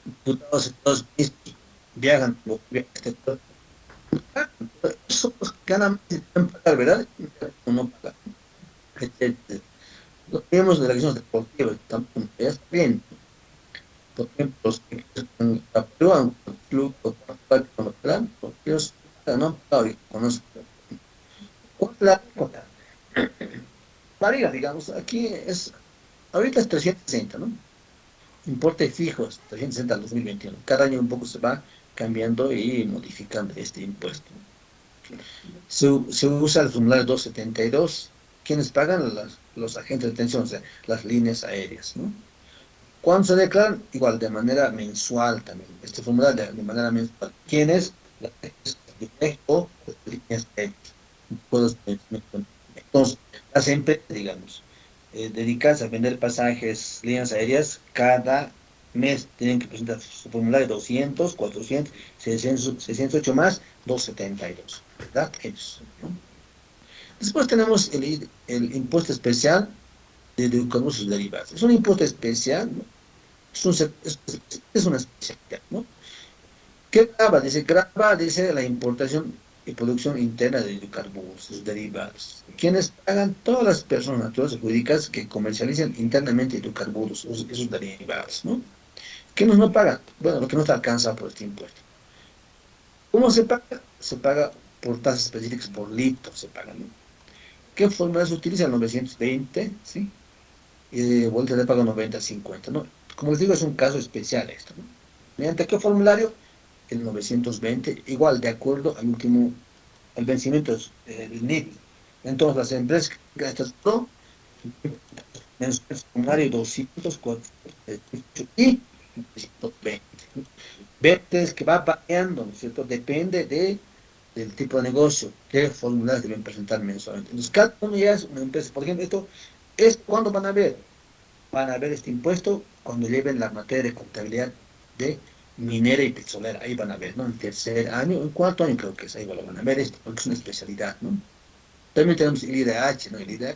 Diputados de todos los países viajan a Bolivia, eso pues, ganan más y pueden pagar, ¿verdad? O no pagan. Lo vemos de las acciones deportivas, tampoco, ya está bien. Por ejemplo, los que aprueban el flujo plan, ellos no han pagado, y conozco. ¿Cuál es la alícuota? Varía, digamos, aquí es, ahorita es 360, ¿no? Importe fijo es 360 al 2021. Cada año un poco se va cambiando y modificando este impuesto. Se usa el formulario 272. ¿Quiénes pagan? Los agentes de atención, o sea, las líneas aéreas, ¿no? ¿Cuándo se declaran? Igual, de manera mensual también. Este formulario de manera mensual. ¿Quiénes? Las directo, las líneas aéreas. Entonces, las empresas, digamos, dedicadas a vender pasajes, líneas aéreas, cada mes tienen que presentar su formulario 200, 400, 600, 608 más 272, ¿verdad? Ellos, ¿no? Después tenemos el impuesto especial de hidrocarburos derivados. Es un impuesto especial, ¿no? Es una especialidad, ¿no? ¿Qué graba? Dice la importación y producción interna de hidrocarburos, sus derivados. ¿Quiénes pagan? Todas las personas naturales o jurídicas que comercializan internamente hidrocarburos, esos derivados, ¿no? ¿Quiénes no pagan? Bueno, lo que no está alcanzado por este impuesto. ¿Cómo se paga? Se paga por tasas específicas, por litro se paga, ¿no? ¿Qué fórmula se utiliza? El 920, ¿sí? Y de vuelta de pago 90-50, ¿no? Como les digo, es un caso especial esto, ¿no? ¿Mediante qué formulario? El 920, igual, de acuerdo al último, al vencimiento del NIT. Entonces, las empresas que gastan todo, mensual formulario 200, 418 y 920. 20 es que va variando, ¿no es cierto? Depende del tipo de negocio, qué formularios deben presentar mensualmente. Entonces, cada uno ya es una empresa. Por ejemplo, esto es cuando van a ver. Van a ver este impuesto cuando lleven la materia de contabilidad de minera y petrolera. Ahí van a ver, ¿no? En tercer año, en cuarto año creo que es, ahí lo van a ver esto, porque es una especialidad, ¿no? También tenemos el IDH, ¿no? El IDH,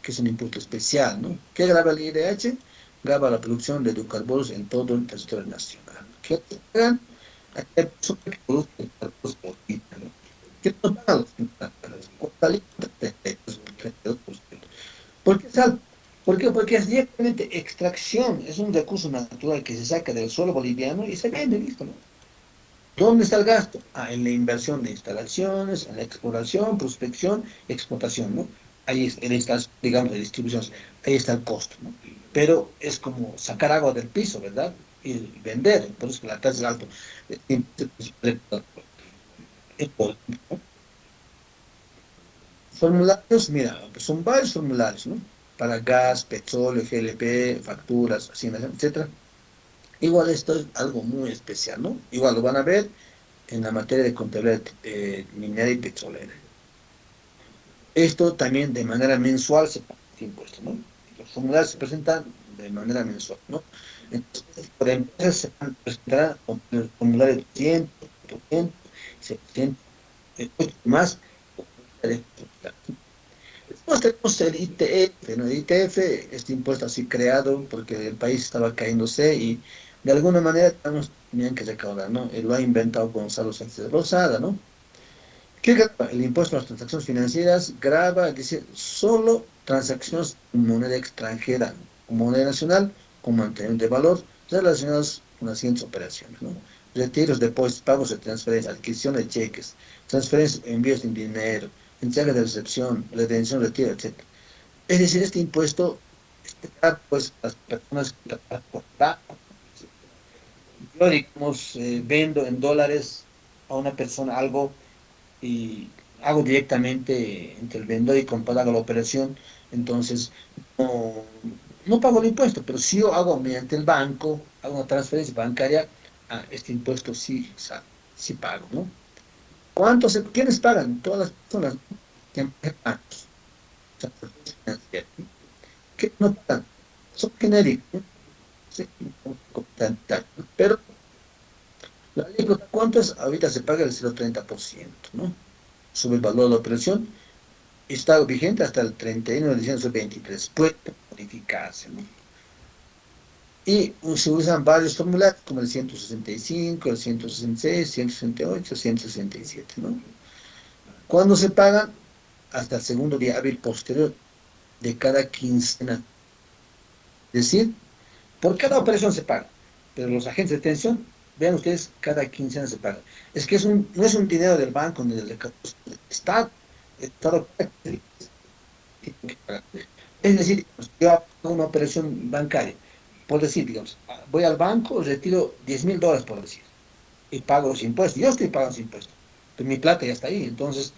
que es un impuesto especial, ¿no? ¿Qué graba el IDH? Graba la producción de hidrocarburos en todo el territorio nacional. ¿Qué pagan? Aquella persona que produce hidrocarburos por día, ¿no? ¿Qué nos pagan los importadores? ¿Cuánta libre? 32%. ¿Por qué es alto? ¿Por qué? Porque es directamente extracción, es un recurso natural que se saca del suelo boliviano y se vende, listo, ¿no? ¿Dónde está el gasto? Ah, en la inversión de instalaciones, en la exploración, prospección, explotación, ¿no? Ahí es, en estas, digamos, de distribución, ahí está el costo, ¿no? Pero es como sacar agua del piso, ¿verdad? Y vender, por eso que la tasa es alta. Formularios, mira, pues son varios formularios, ¿no? Para gas, petróleo, GLP, facturas, asignación, etcétera. Igual esto es algo muy especial, ¿no? Igual lo van a ver en la materia de contabilidad minera y petrolera. Esto también de manera mensual se paga este impuesto, ¿no? Los formularios se presentan de manera mensual, ¿no? Entonces, por empresas se van a presentar con el formulario 200, 200, 700, más. Después tenemos el ITF, ¿no? El ITF, este impuesto así creado porque el país estaba cayéndose y de alguna manera tenían que recaudar, ¿no? Lo ha inventado Gonzalo Sánchez de Lozada, ¿no? ¿Qué graba? El impuesto a las transacciones financieras graba, dice, solo transacciones en moneda extranjera o moneda nacional con mantenimiento de valor relacionados con las siguientes operaciones, ¿no? Retiros, depósitos, pagos de transferencias, adquisición de cheques, transferencias, envíos de dinero, entrega de recepción, retención, retiro, etc. Es decir, este impuesto está, pues, las personas que yo, digamos, vendo en dólares a una persona algo y hago directamente entre el vendedor y comprador hago la operación, entonces no, no pago el impuesto, pero si yo hago mediante el banco, hago una transferencia bancaria, este impuesto sí, sí pago, ¿no? ¿Quiénes pagan? Todas las personas, ¿no? Que manejan bancos, transacciones financieras, ¿no? ¿Qué no pagan? Son genéricos, ¿no? Sí, pero la alícuota, ¿cuánto es? Ahorita se paga el 0,30%, ¿no? Sobre el valor de la operación. Está vigente hasta el 31 de diciembre de 2023. Puede modificarse, ¿no? Y se usan varios formularios como el 165, el 166, 168, 167, ¿no? ¿Cuándo se pagan? Hasta el segundo día hábil posterior de cada quincena. Es decir, por cada operación se paga. pero los agentes de detención, vean ustedes, cada quincena se paga. Es que no es un dinero del banco ni del Estado. El Estado tiene que pagar. Es decir, yo hago una operación bancaria, por decir, digamos, voy al banco, retiro $10.000, por decir, y pago los impuestos. Yo estoy pagando los impuestos, pero mi plata ya está ahí. Entonces,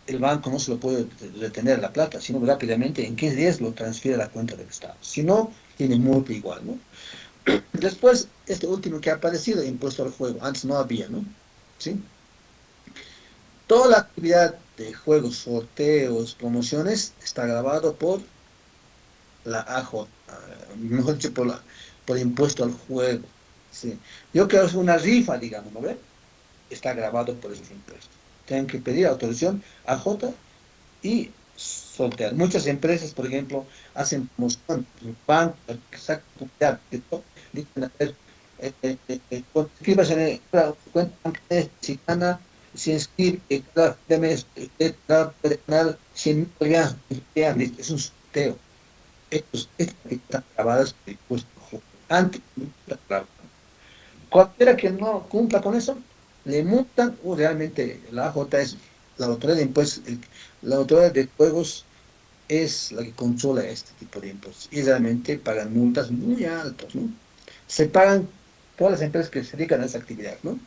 el banco no se lo puede retener la plata, sino rápidamente en 15 días lo transfiere a la cuenta del Estado. Si no, tiene multa igual, ¿no? Después, este último que ha aparecido, impuesto al juego, antes no había, ¿no? ¿Sí? Toda la actividad de juegos, sorteos, promociones, está grabado por la AJ, mejor dicho, por impuesto al juego. ¿Sí? Yo quiero hacer una rifa, digamos, ¿no ve? Está grabado por esos impuestos. Tienen que pedir autorización a J y sortear. Muchas empresas, por ejemplo, hacen promoción, bancos, sacan dicen, a ver, inscríbase en la cuenta bancaria mexicana, se inscribe cada mes, usted puede ganar 100.000 bolivianos, es un sorteo. Estas están grabadas por impuesto antes de la. Cualquiera que no cumpla con eso, le multan o realmente la AJ es la autoridad de impuestos, la autoridad de juegos es la que controla este tipo de impuestos y realmente pagan multas muy altas, ¿no? Se pagan todas las empresas que se dedican a esa actividad, ¿no?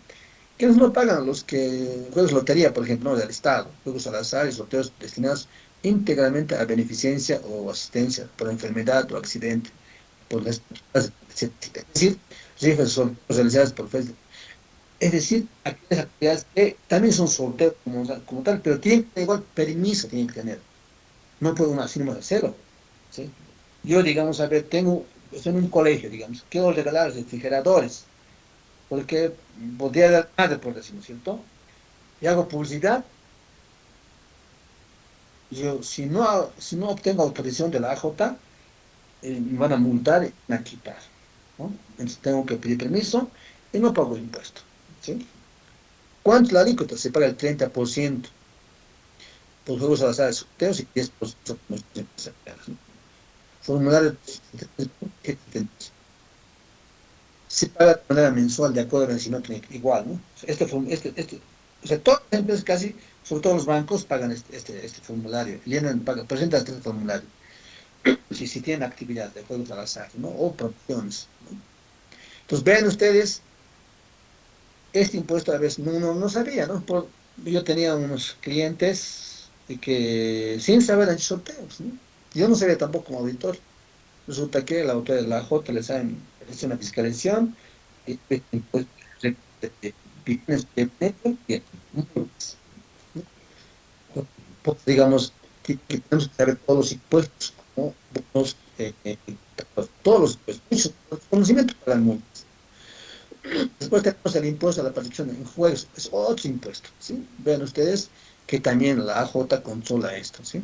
¿Quiénes no pagan? Los que juegos de lotería, por ejemplo, ¿no? Del Estado, juegos al azar y sorteos destinados íntegramente a beneficencia o asistencia por enfermedad o accidente, por las, es decir, rifas son realizadas por Facebook. Es decir, aquellas actividades que también son sorteos como tal, pero tienen que tener igual permiso, tienen que tener. No puede uno así nomás hacerlo, ¿sí? Yo, digamos, a ver, estoy en un colegio, digamos, quiero regalar refrigeradores, porque podría dar madre, por decirlo, ¿cierto? Y hago publicidad, yo, si no obtengo autorización de la AJ, me van a multar y me van a quitar, ¿no? Entonces tengo que pedir permiso y no pago impuesto, ¿sí? ¿Cuánto es la alícuota? Se paga el 30% por juegos al azar, sorteos y 10% por los, ¿no? Formulario se paga de manera mensual de acuerdo al vencimiento igual, ¿no? O sea, todas las empresas casi, sobre todo los bancos, pagan este formulario, presentan este formulario, si tienen actividad de juegos al azar, ¿no? O promociones, ¿no? Entonces, vean ustedes, este impuesto a veces no sabía, ¿no? Yo tenía unos clientes que sin saber han hecho sorteos, ¿no? Yo no sabía tampoco como auditor. Resulta que la autoridad de la J les hecho una fiscalización y pues, bienes de neto y multas, ¿no? Pues, digamos, que tenemos que saber todos los impuestos, como bonos, todos los impuestos, muchos conocimientos para el multas. Después tenemos el impuesto a la participación en juegos, es otro impuesto, ¿sí? Vean ustedes que también la AJ controla esto, ¿sí?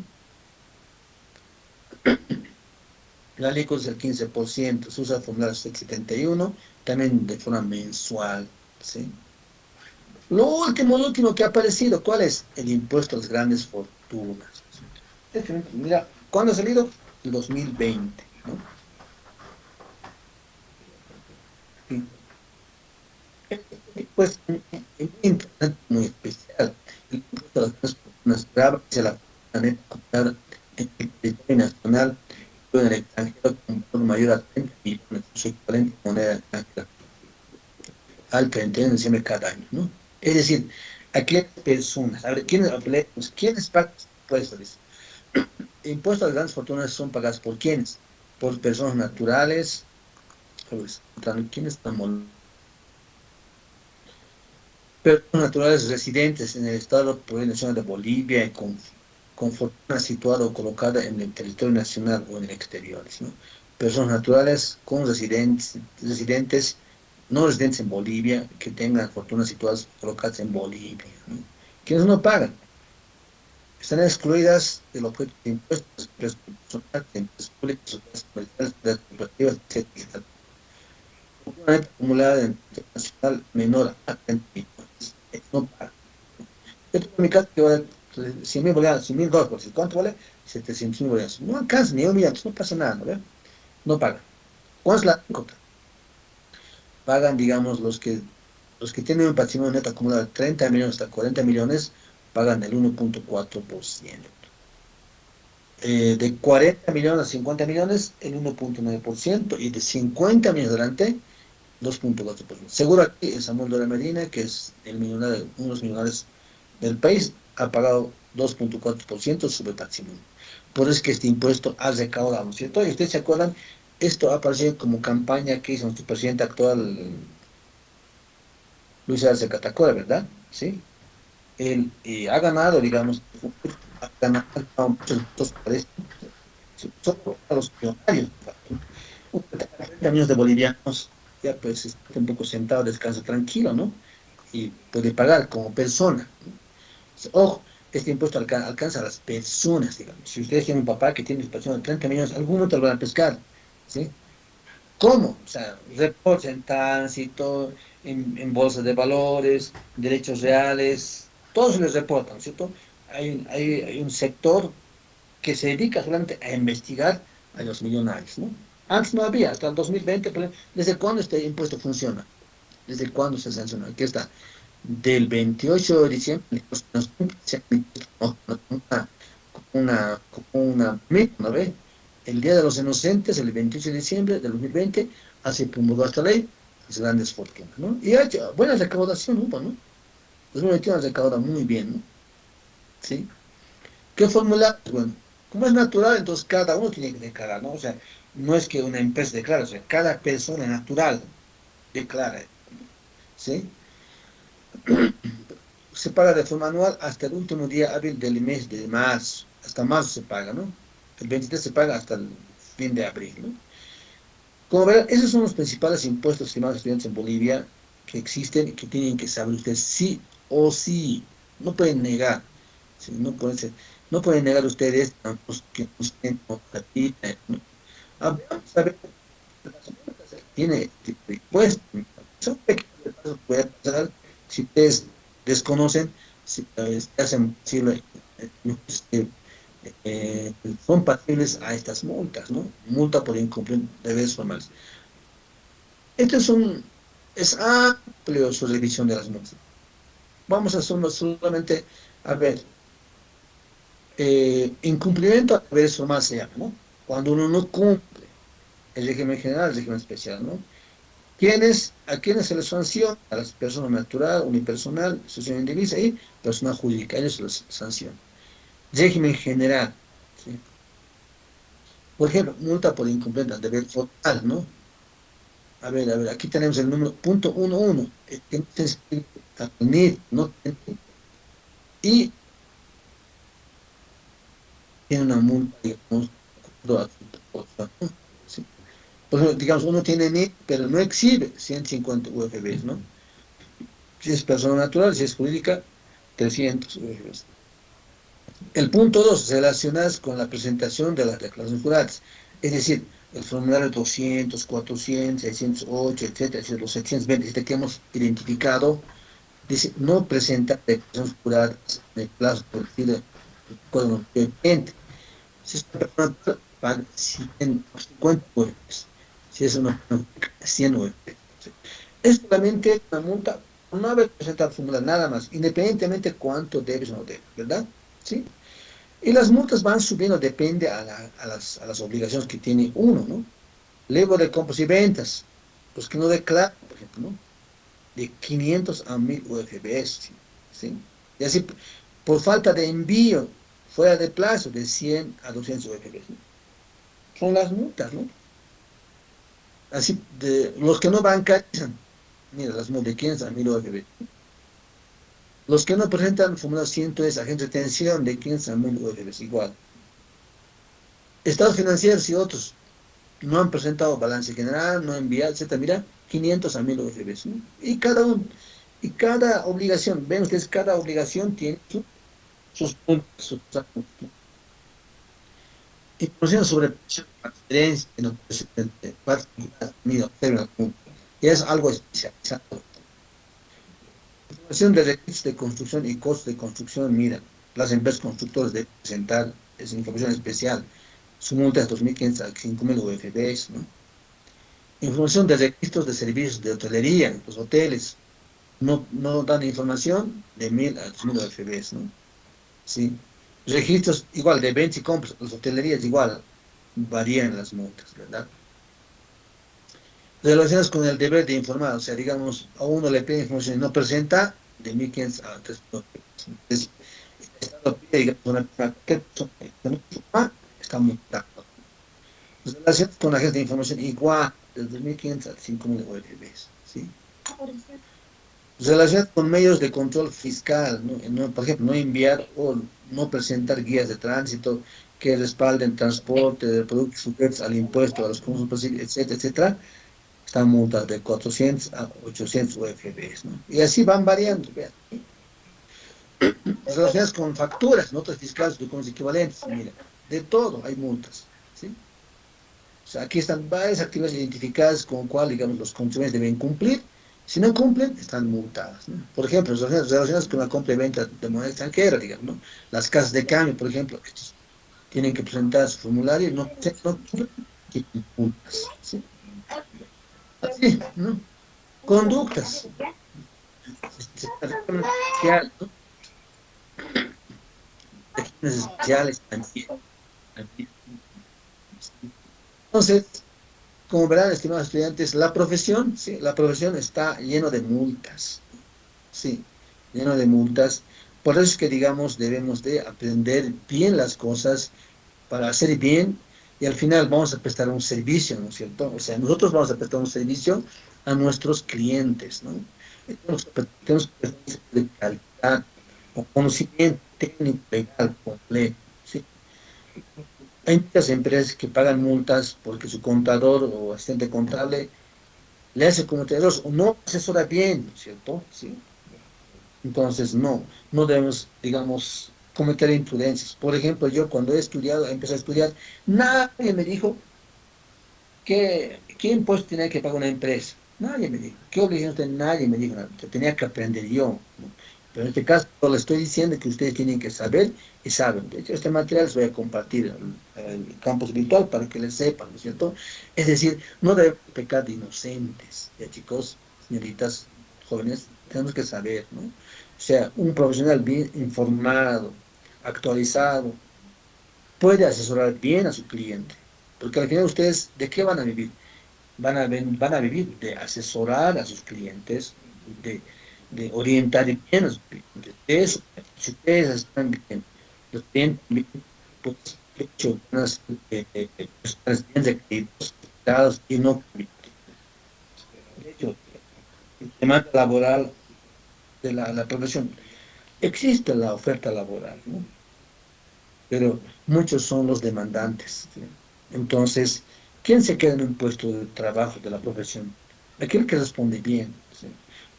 La alícuota es del 15%, se usa el formulario 71, también de forma mensual, ¿sí? Lo último que ha aparecido, ¿cuál es? El impuesto a las grandes fortunas. Mira, ¿cuándo ha salido? El 2020, ¿no? Sí. Pues muy importante, muy especial. El impuesto a las grandes fortunas grava hacia la fortuna neta acumulada en el territorio nacional y en el extranjero con un valor mayor a 30 millones, su equivalente en moneda extranjera, al 31 de diciembre cada año, ¿no? Es decir, aquellas personas, a ver, ¿quiénes pagan impuestos? Impuestos a las grandes fortunas son pagados por quiénes? Por personas naturales, pues, ¿quiénes están? Personas naturales residentes en el Estado Plurinacional de Bolivia con fortuna situada o colocada en el territorio nacional o en el exterior, ¿no? Personas naturales con residentes, no residentes en Bolivia, que tengan fortunas situadas o colocadas en Bolivia, ¿no? ¿Quiénes no pagan? Están excluidas del objeto de impuestos, personales, empresas públicas, sociedades comerciales, cooperativas, etcétera. Una neta acumulada en el nacional menor a 30 millones. No paga. Yo tengo en mi casa que vale 100.000 bolivianos, 100.000 dólares, por decir, ¿cuánto vale? 700.000 bolivianos. No alcanza ni un millón, no pasa nada, ¿no ve? No paga. ¿Cuál es la cuota? pagan, digamos, los que tienen un patrimonio neto acumulado de 30 millones hasta 40 millones, pagan el 1,4%. De 40 millones a 50 millones, el 1,9%, y de 50 millones adelante, 2,4%. Seguro aquí el Samuel Dora Medina, que es el millonario, uno de los millonarios del país, ha pagado 2,4% sobre patrimonio. Por eso es que este impuesto ha recaudado, ¿no es cierto? Y ustedes se acuerdan, esto ha aparecido como campaña que hizo nuestro presidente actual, Luis Arce Catacora, ¿verdad? Sí. Él ha ganado, digamos, ha ganado muchos votos para esto, solo a los millonarios. 30 millones de bolivianos, ya pues está un poco sentado, descansa tranquilo, ¿no? Y puede pagar como persona, ¿no? Ojo, este impuesto alcanza a las personas, digamos. Si ustedes tienen un papá que tiene pensión de 30 millones, algunos te lo van a pescar, ¿sí? ¿Cómo? O sea, reportes en tránsito, en bolsas de valores, derechos reales, todos se les reportan, ¿cierto? Hay un sector que se dedica solamente a investigar a los millonarios, ¿no? Antes no había, hasta el 2020, ¿desde cuándo este impuesto funciona? ¿Desde cuándo se sanciona? Aquí está, del 28 de diciembre, se ha emitido ¿no ve? El Día de los Inocentes, el 28 de diciembre del 2020, hace promulgó esta ley, las grandes fortunas, ¿no? Y ha hecho buena recaudación, ¿no? 2021 recauda muy bien, ¿no? ¿Sí? ¿Qué fórmula? Bueno, como es natural, entonces cada uno tiene que declarar, ¿no? O sea, no es que una empresa declare, o sea, cada persona natural declara, ¿sí? Se paga de forma anual hasta el último día hábil del mes de marzo. Hasta marzo se paga, ¿no? El 23 se paga hasta el fin de abril, ¿no? Como verán, esos son los principales impuestos, estimados estudiantes, en Bolivia que existen y que tienen que saber ustedes sí o sí. No pueden negar. ¿Sí? No pueden negar ustedes que ¿no? Vamos a ver las multas que tiene este impuesto. Son pequeños pasos que puede pasar si ustedes desconocen, si hacen posible, eh, son pasibles a estas multas, ¿no? Multa por incumplir deberes formales. Este es amplio su revisión de las multas. Vamos a hacerlo solamente, a ver, incumplimiento a deberes formales se llama, ¿no? Cuando uno no cumple el régimen general, el régimen especial, ¿no? ¿A quiénes se les sanciona? A las personas natural, unipersonal, asociación indivisa y persona jurídica. A ellos se les sanciona. Régimen general, ¿sí? Por ejemplo, multa por incumplimiento del deber formal, ¿no? A ver, aquí tenemos el número punto 11, que no se inscribe al NID, no tiene, y tiene una multa, digamos, de acuerdo a su cosa, ¿no? ¿Sí? Por ejemplo, digamos, uno tiene NID, pero no exhibe 150 UFBs, ¿no? Si es persona natural, si es jurídica, 300 UFBs. El punto 2, relacionadas con la presentación de las declaraciones juradas, es decir, el formulario 200, 400, 608, etcétera, es decir, los 727 que hemos identificado, dice, no presentar declaraciones juradas en el plazo establecido con el cliente. Si es una persona natural, paga 150 UFs. Si es una persona física, 100 UFs. Es solamente una multa por no haber presentado el formulario, nada más, independientemente cuánto debes o no debes, ¿verdad? ¿Sí? Y las multas van subiendo, depende a las obligaciones que tiene uno, ¿no? Luego de compras y ventas, los que no declaran, por ejemplo, ¿no? De 500 a 1000 UFBs, ¿sí? Y así, por falta de envío, fuera de plazo, de 100 a 200 UFBs, ¿no? Son las multas, ¿no? Así, los que no bancarizan, mira, las multas de 500 a 1000 UFBs. Los que no presentan formulario 100 agente de retención de 500 a 1000 UFBs, igual. Estados financieros y otros no han presentado balance general, no han enviado, etcétera. Mira, 500 a 1000 UFBs, ¿no? Y cada obligación, ven ustedes, cada obligación tiene sus puntos, información sobre transferencia en los particular, y es algo especializado. Información de requisitos de construcción y costos de construcción, mira, las empresas constructoras deben presentar esa información especial. Su multa es 2.500 a 5.000 UFBs, ¿no? Información de registros de servicios de hotelería, los hoteles, no dan información de 1000 a 2000 OFBs, ¿no? Sí. Registros igual de ventas y compras, las hotelerías igual varían las multas, ¿verdad? Relacionadas con el deber de informar, o sea, digamos, a uno le pide información y no presenta, de 1500 a 3000. Entonces, el Estado pide, digamos, una persona que no informa, está multado. Relacionadas con agentes de información igual, desde 1500 a 5000 UFBs, ¿sí? Relacionadas con medios de control fiscal, ¿no? Por ejemplo, no enviar o no presentar guías de tránsito que respalden transporte de productos sujetos al impuesto, a los consumos, etcétera, etcétera, están multas de 400 a 800 UFBs, ¿no? Y así van variando, vean. Relacionadas con facturas, notas fiscales, documentos equivalentes, mira, de todo hay multas, ¿sí? O sea, aquí están varias actividades identificadas con cuál, digamos, los consumidores deben cumplir. Si no cumplen, están multadas, ¿no? Por ejemplo, relacionadas con la compra y venta de moneda extranjera, digamos, ¿no? Las casas de cambio, por ejemplo, estos tienen que presentar su formulario y no cumplen, tienen multas, ¿sí? Así, ¿no? Conductas. Social, ¿no? Regímenes especiales también. Entonces, como verán, estimados estudiantes, la profesión, sí, la profesión está lleno de multas, sí, lleno de multas. Por eso es que, digamos, debemos de aprender bien las cosas para hacer bien y al final vamos a prestar un servicio, ¿no es cierto? O sea, nosotros vamos a prestar un servicio a nuestros clientes, ¿no? Tenemos que prestar un servicio de calidad, con conocimiento técnico, legal, completo, ¿sí? Hay muchas empresas que pagan multas porque su contador o asistente contable le hace cometer o no asesora bien, ¿no es cierto? ¿Sí? Entonces, no debemos, digamos, cometer imprudencias. Por ejemplo, yo cuando empecé a estudiar, nadie me dijo qué impuesto tenía que pagar una empresa. Nadie me dijo. ¿Qué obligación tenía? Nadie me dijo nada. Yo tenía que aprender yo, ¿no? Pero en este caso, le estoy diciendo que ustedes tienen que saber y saben. De hecho, este material les voy a compartir el campus virtual para que les sepan, ¿no es cierto? Es decir, no deben pecar de inocentes. Ya, chicos, señoritas, jóvenes, tenemos que saber, ¿no? O sea, un profesional bien informado, actualizado, puede asesorar bien a su cliente. Porque al final ustedes, ¿de qué van a vivir? Van a vivir de asesorar a sus clientes, de orientar bien a sus clientes. Eso, si ustedes están bien, los clientes bien, pues, de hecho, unas personas bien requeridos y no. De hecho, el demanda laboral de la profesión, existe la oferta laboral, ¿no? Pero muchos son los demandantes, ¿sí? Entonces, ¿quién se queda en un puesto de trabajo de la profesión? Aquel que responde bien, ¿sí?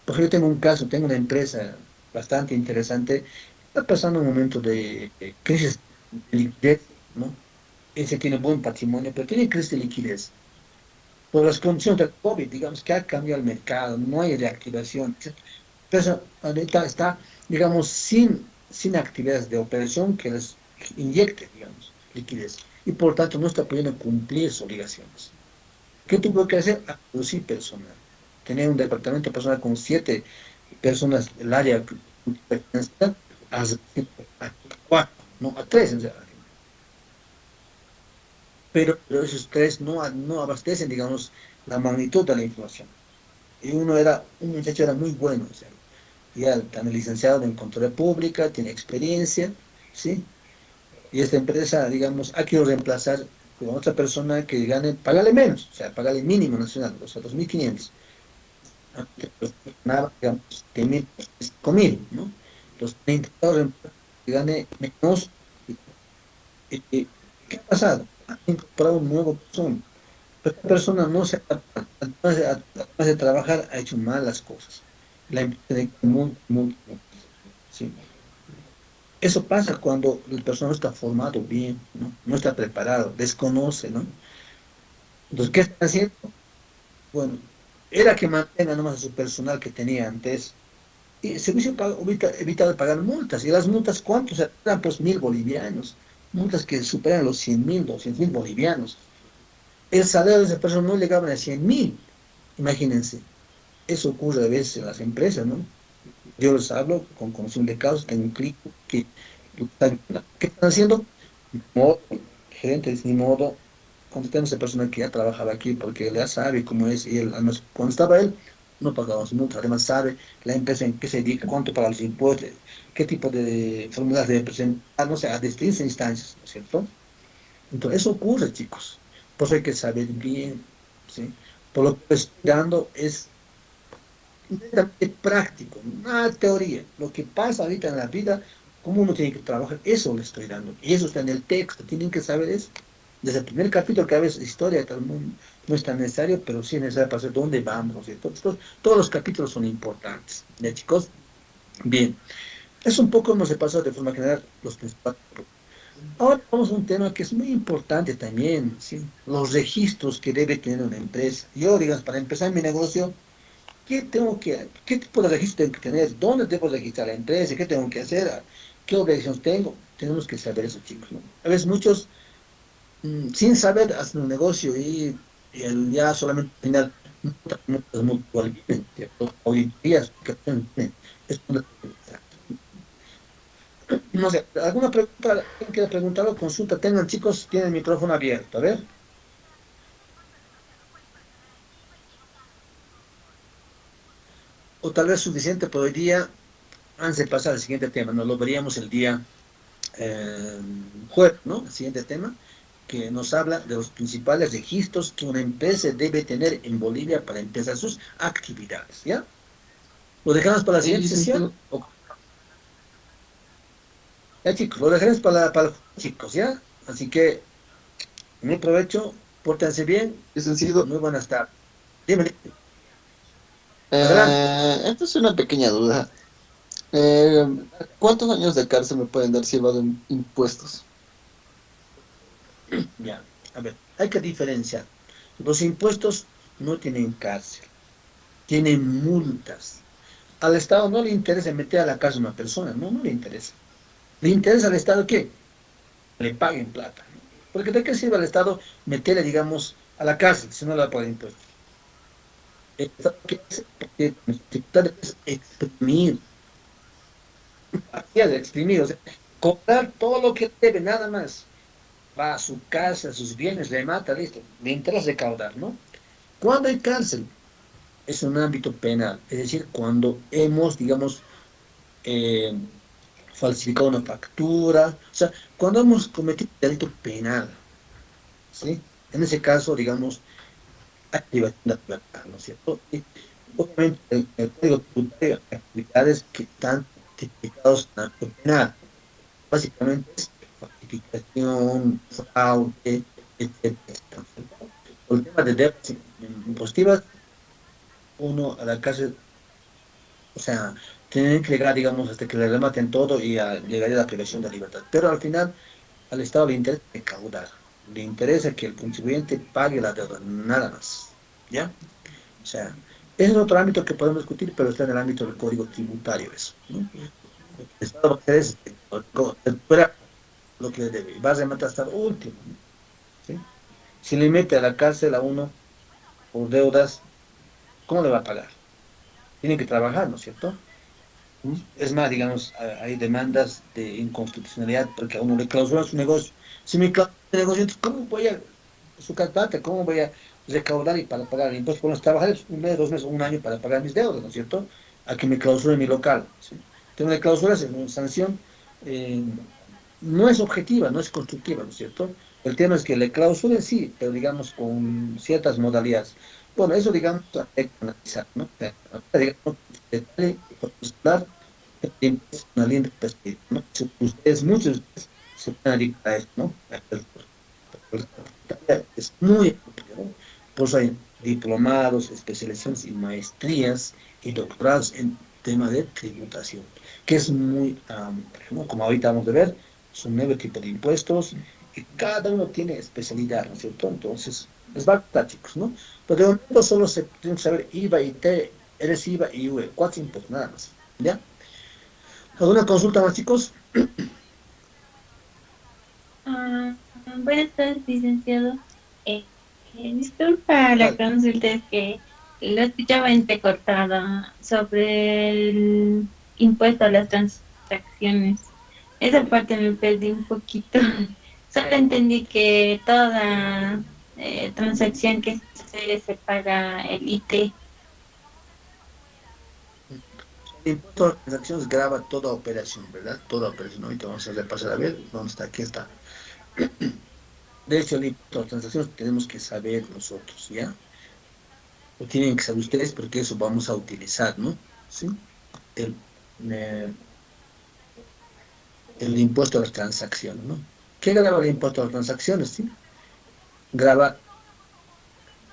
Porque yo tengo un caso, tengo una empresa bastante interesante, está pasando un momento de crisis de liquidez, ¿no? Ese tiene buen patrimonio, pero tiene crisis de liquidez. Por las condiciones del COVID, digamos que ha cambiado el mercado, no hay reactivación. Pero ahorita está, digamos, sin actividades de operación que les inyecte, digamos, liquidez. Y por tanto no está pudiendo cumplir sus obligaciones. ¿Qué tuvo que hacer? A producir personal. Tener un departamento personal con 7 personas, el área financiera, a 4, no a 3 en realidad. Pero esos 3 no abastecen, digamos, la magnitud de la inflación. Y un muchacho era muy bueno, o sea, ya también licenciado en Contaduría Pública, tiene experiencia, ¿sí? Y esta empresa, digamos, ha querido reemplazar con otra persona que gane, pagarle menos, o sea, pagarle mínimo nacional, o sea, 2.500. Antes, pues, ganaba, digamos, de 1.000, 5.000, ¿no? Los han intentado reemplazar que gane menos. Y ¿qué ha pasado? Han incorporado un nuevo persona. Pero esta persona no se adapta, además de trabajar, ha hecho mal las cosas. La empresa de muy, ¿sí? Eso pasa cuando el personal no está formado bien, ¿no? No está preparado, desconoce, ¿no? Entonces, ¿qué están haciendo? Bueno, era que mantenga nomás a su personal que tenía antes y se hubiese evitado pagar multas. ¿Y las multas cuántos? Eran pues 1.000 bolivianos, multas que superan los 100.000, 200.000 bolivianos. el salario de esa persona no llegaba a 100.000, imagínense. Eso ocurre a veces en las empresas, ¿no? Yo les hablo con conocimiento de casos, tengo un clic que ¿qué están haciendo? Ni modo, gerente dice, ni modo, contratemos a esa persona que ya trabajaba aquí porque él ya sabe cómo es, y él, además, cuando estaba él, no pagaba su multa, además sabe la empresa en qué se dedica, cuánto paga los impuestos, qué tipo de fórmulas debe presentar, no sé, a distintas instancias, ¿no es cierto? Entonces, eso ocurre, chicos. Por eso hay que saber bien, ¿sí? Por lo que estoy dando es netamente práctico, nada de teoría. Lo que pasa ahorita en la vida, cómo uno tiene que trabajar, eso le estoy dando. Y eso está en el texto, tienen que saber eso. Desde el primer capítulo, que a veces historia tal, no es tan necesario, pero sí es necesario para saber dónde vamos, ¿no es cierto? Todos los capítulos son importantes. ¿Ya, chicos? Bien. Es un poco hemos repasado de forma general los principales. Ahora vamos a un tema que es muy importante también, ¿sí? Los registros que debe tener una empresa. Yo, digamos, para empezar mi negocio, qué tipo de registro tengo que tener? ¿Dónde debo registrar la empresa? ¿Qué tengo que hacer? ¿Qué obligaciones tengo? Tenemos que saber eso, chicos, ¿no? A veces muchos, sin saber, hacen un negocio y ya solamente al final multas mutual vienen, ¿cierto? Auditorías, que tienen. Esto no es exacto. No sé, ¿alguna pregunta? ¿Alguien quiere preguntar o consulta? Tengan, chicos, tienen el micrófono abierto, a ver. O tal vez suficiente por hoy día, antes de pasar al siguiente tema, nos lo veríamos el día jueves, ¿no? El siguiente tema, que nos habla de los principales registros que una empresa debe tener en Bolivia para empezar sus actividades, ¿ya? ¿Lo dejamos para la Sí, siguiente sesión? licenciado. Ya, chicos, lo dejaremos para los chicos, ¿ya? Así que, muy provecho, pórtense bien, Licenciado, muy buenas tardes. Dime, adelante. esta es una pequeña duda. Eh, ¿Cuántos años de cárcel me pueden dar si evado impuestos? Ya, a ver, hay que diferenciar. Los impuestos no tienen cárcel, tienen multas. Al Estado no le interesa meter a la cárcel a una persona, no, no le interesa. ¿Le interesa al Estado qué? Le paguen plata, ¿no? Porque ¿de qué sirve al Estado meterle, digamos, a la cárcel si no le va a pagar impuestos? El Estado que hace, porque es exprimir, así es, exprimir, o sea, cobrar todo lo que debe, nada más. Va a su casa, a sus bienes, le mata, listo. Le interesa recaudar, ¿no? ¿Cuándo hay cárcel? Es un ámbito penal, es decir, cuando hemos, digamos, eh, falsificado una factura, o sea, cuando hemos cometido un delito penal, ¿sí? En ese caso, digamos, hay privación de la libertad, ¿no es cierto? Y obviamente el Código Tributario hay actividades que están tipificados en el ámbito penal. Básicamente es falsificación, fraude, etcétera, ¿no es cierto? Por el tema de deudas impositivas, uno a la cárcel, o sea, tienen que llegar, digamos, hasta que le rematen todo y llegaría a la privación de libertad. Pero al final, al Estado le interesa recaudar, le interesa que el contribuyente pague la deuda, nada más. ¿Ya? O sea, ese es otro ámbito que podemos discutir, pero está en el ámbito del código tributario, eso, ¿no? Lo que el Estado va a hacer es recuperar lo que le debe y va a rematar hasta el último, ¿no? ¿Sí? Si le mete a la cárcel a uno por deudas, ¿cómo le va a pagar? Tiene que trabajar, ¿no es cierto? Es más, digamos, hay demandas de inconstitucionalidad porque a uno le clausuran su negocio. Si me clausuran el negocio, entonces, ¿cómo voy a su plata? ¿Cómo voy a recaudar y para pagar el impuesto? Por los trabajadores, un mes, 2 meses, un año para pagar mis deudas, ¿no es cierto? A que me clausuren mi local, ¿sí? Tengo de clausuras, es una sanción, eh, no es objetiva, no es constructiva, ¿no es cierto? El tema es que le clausuren, sí, pero digamos con ciertas modalidades. Bueno, eso digamos hay que analizar, ¿no? Digamos, detalle, hablar es una linda perspectiva, ¿no? Ustedes, muchos de ustedes se pueden dedicar a esto, ¿no? Es muy amplio, ¿no? Por eso hay diplomados, especializaciones y maestrías y doctorados en tema de tributación, que es muy amplio, ¿no? Como ahorita vamos a ver, son 9 tipos de impuestos y cada uno tiene especialidad, ¿no es cierto? Entonces, es bastante, chicos, ¿no? Pero de momento solo se tiene que saber IVA y T, eres IVA y UE, 4 impuestos, nada más, ¿ya? ¿Alguna consulta más, chicos? Buenas tardes, licenciado. Disculpa la Vale. consulta, es que lo escuchaba entrecortado sobre el impuesto a las transacciones. Esa parte me perdí un poquito. Solo entendí que toda transacción que se paga el IT. El impuesto a las transacciones graba toda operación, ¿verdad? Toda operación. Ahorita vamos a repasar a ver dónde está, aquí está. De hecho, el impuesto a las transacciones tenemos que saber nosotros, ¿ya? Lo tienen que saber ustedes porque eso vamos a utilizar, ¿no? ¿Sí? El, eh, el impuesto a las transacciones, ¿no? ¿Qué graba el impuesto a las transacciones? ¿Sí? Graba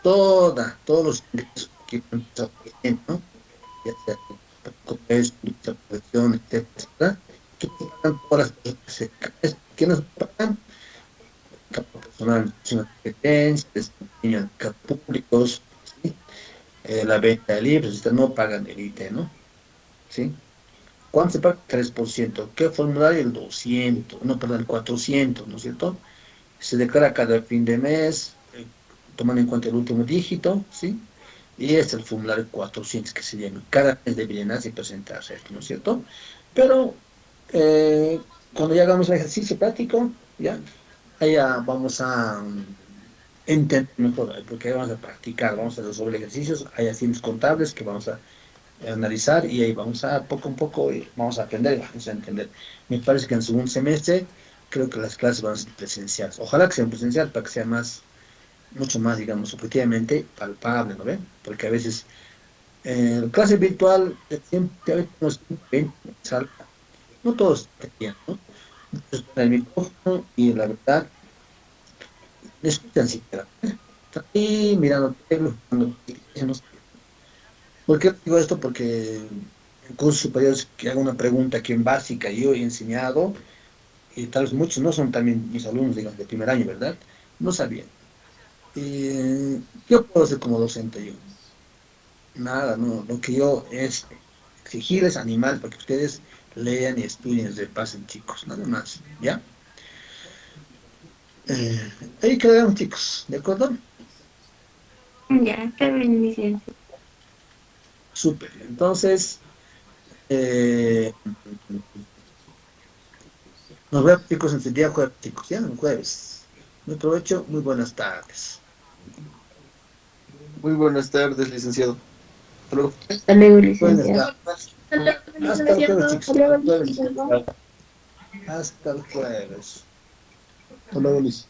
todos los ingresos que ¿no? Ya sea comercio, industria, producción, etcétera, que nos pagan todas las cosas que nos pagan capital personal, de competencia, desempeño de cargos públicos, ¿sí? La venta de libros, no pagan el IT, ¿no? ¿Sí? ¿Cuánto se paga? 3%. ¿Qué formulario? El 200, no, perdón, el 400, ¿no es cierto? Se declara cada fin de mes, tomando en cuenta el último dígito, ¿sí? Y es el formulario 400 que se llama. Cada mes deberían así presentarse esto, ¿no es cierto? Pero cuando ya hagamos el ejercicio práctico, ¿ya? Ahí ya vamos a entender mejor, porque ahí vamos a practicar, vamos a resolver ejercicios, hay asignos contables que vamos a analizar y ahí vamos a poco a poco vamos a aprender y vamos a entender. Me parece que en segundo semestre creo que las clases van a ser presenciales. Ojalá que sean presenciales para que sea más, mucho más, digamos, objetivamente palpable, ¿no ven? Porque a veces clase virtual siempre a veces nos no todos tenían, ¿no? Muchos con el micrófono y la verdad, no escuchan siquiera. Están ahí mirando tele, jugando PlayStation, no sé. ¿Por qué digo esto? Porque en cursos superiores que hago una pregunta que en básica yo he enseñado, y tal vez muchos no son también mis alumnos, digamos, de primer año, ¿verdad? No sabían. ¿Qué puedo hacer como docente yo? Nada, no. Lo que yo es exigirles animales para que ustedes lean y estudien, repasen, chicos, nada más, ¿ya? Eh, ahí quedaron, chicos, ¿de acuerdo? Ya, está bien, licenciado. Súper. Entonces, eh, nos vemos, chicos, en el día jueves, chicos, ¿ya? El jueves. Muy provecho, muy buenas tardes. Muy buenas tardes, licenciado. Hasta luego. Hasta luego, Buenas licenciado. tardes. Hasta luego, Hasta el jueves, licenciado. Hasta chicos. luego, Hasta el jueves. licenciado. Hasta el jueves. Hasta luego, Luis.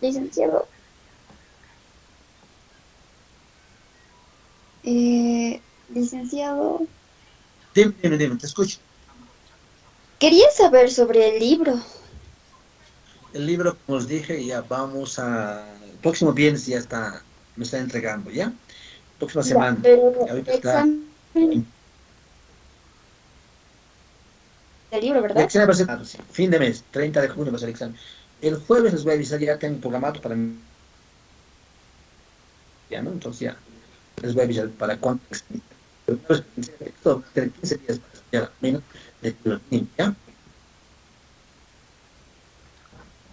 Licenciado. Licenciado. Dime, dime, dime, te escucho. Quería saber sobre el libro. El libro, como os dije, ya vamos a... El próximo viernes ya está, me está entregando, ¿ya? Próxima Ya, semana. Y pero ahorita el está... examen del libro, El ¿verdad? examen va a ser, sí, fin de mes, 30 de junio va a ser el examen. El jueves les voy a avisar, ya tengo programado para mí, ya, ¿no? Entonces ya, les voy a avisar para cuándo. El jueves, esto, 15 días para estudiar, menos de ¿ya?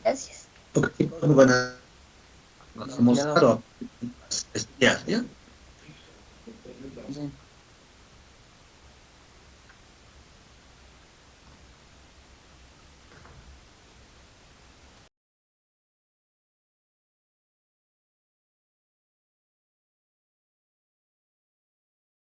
Gracias. Porque si no, no van a almorzar Licenciado. o a estudiar, ¿ya? Sí.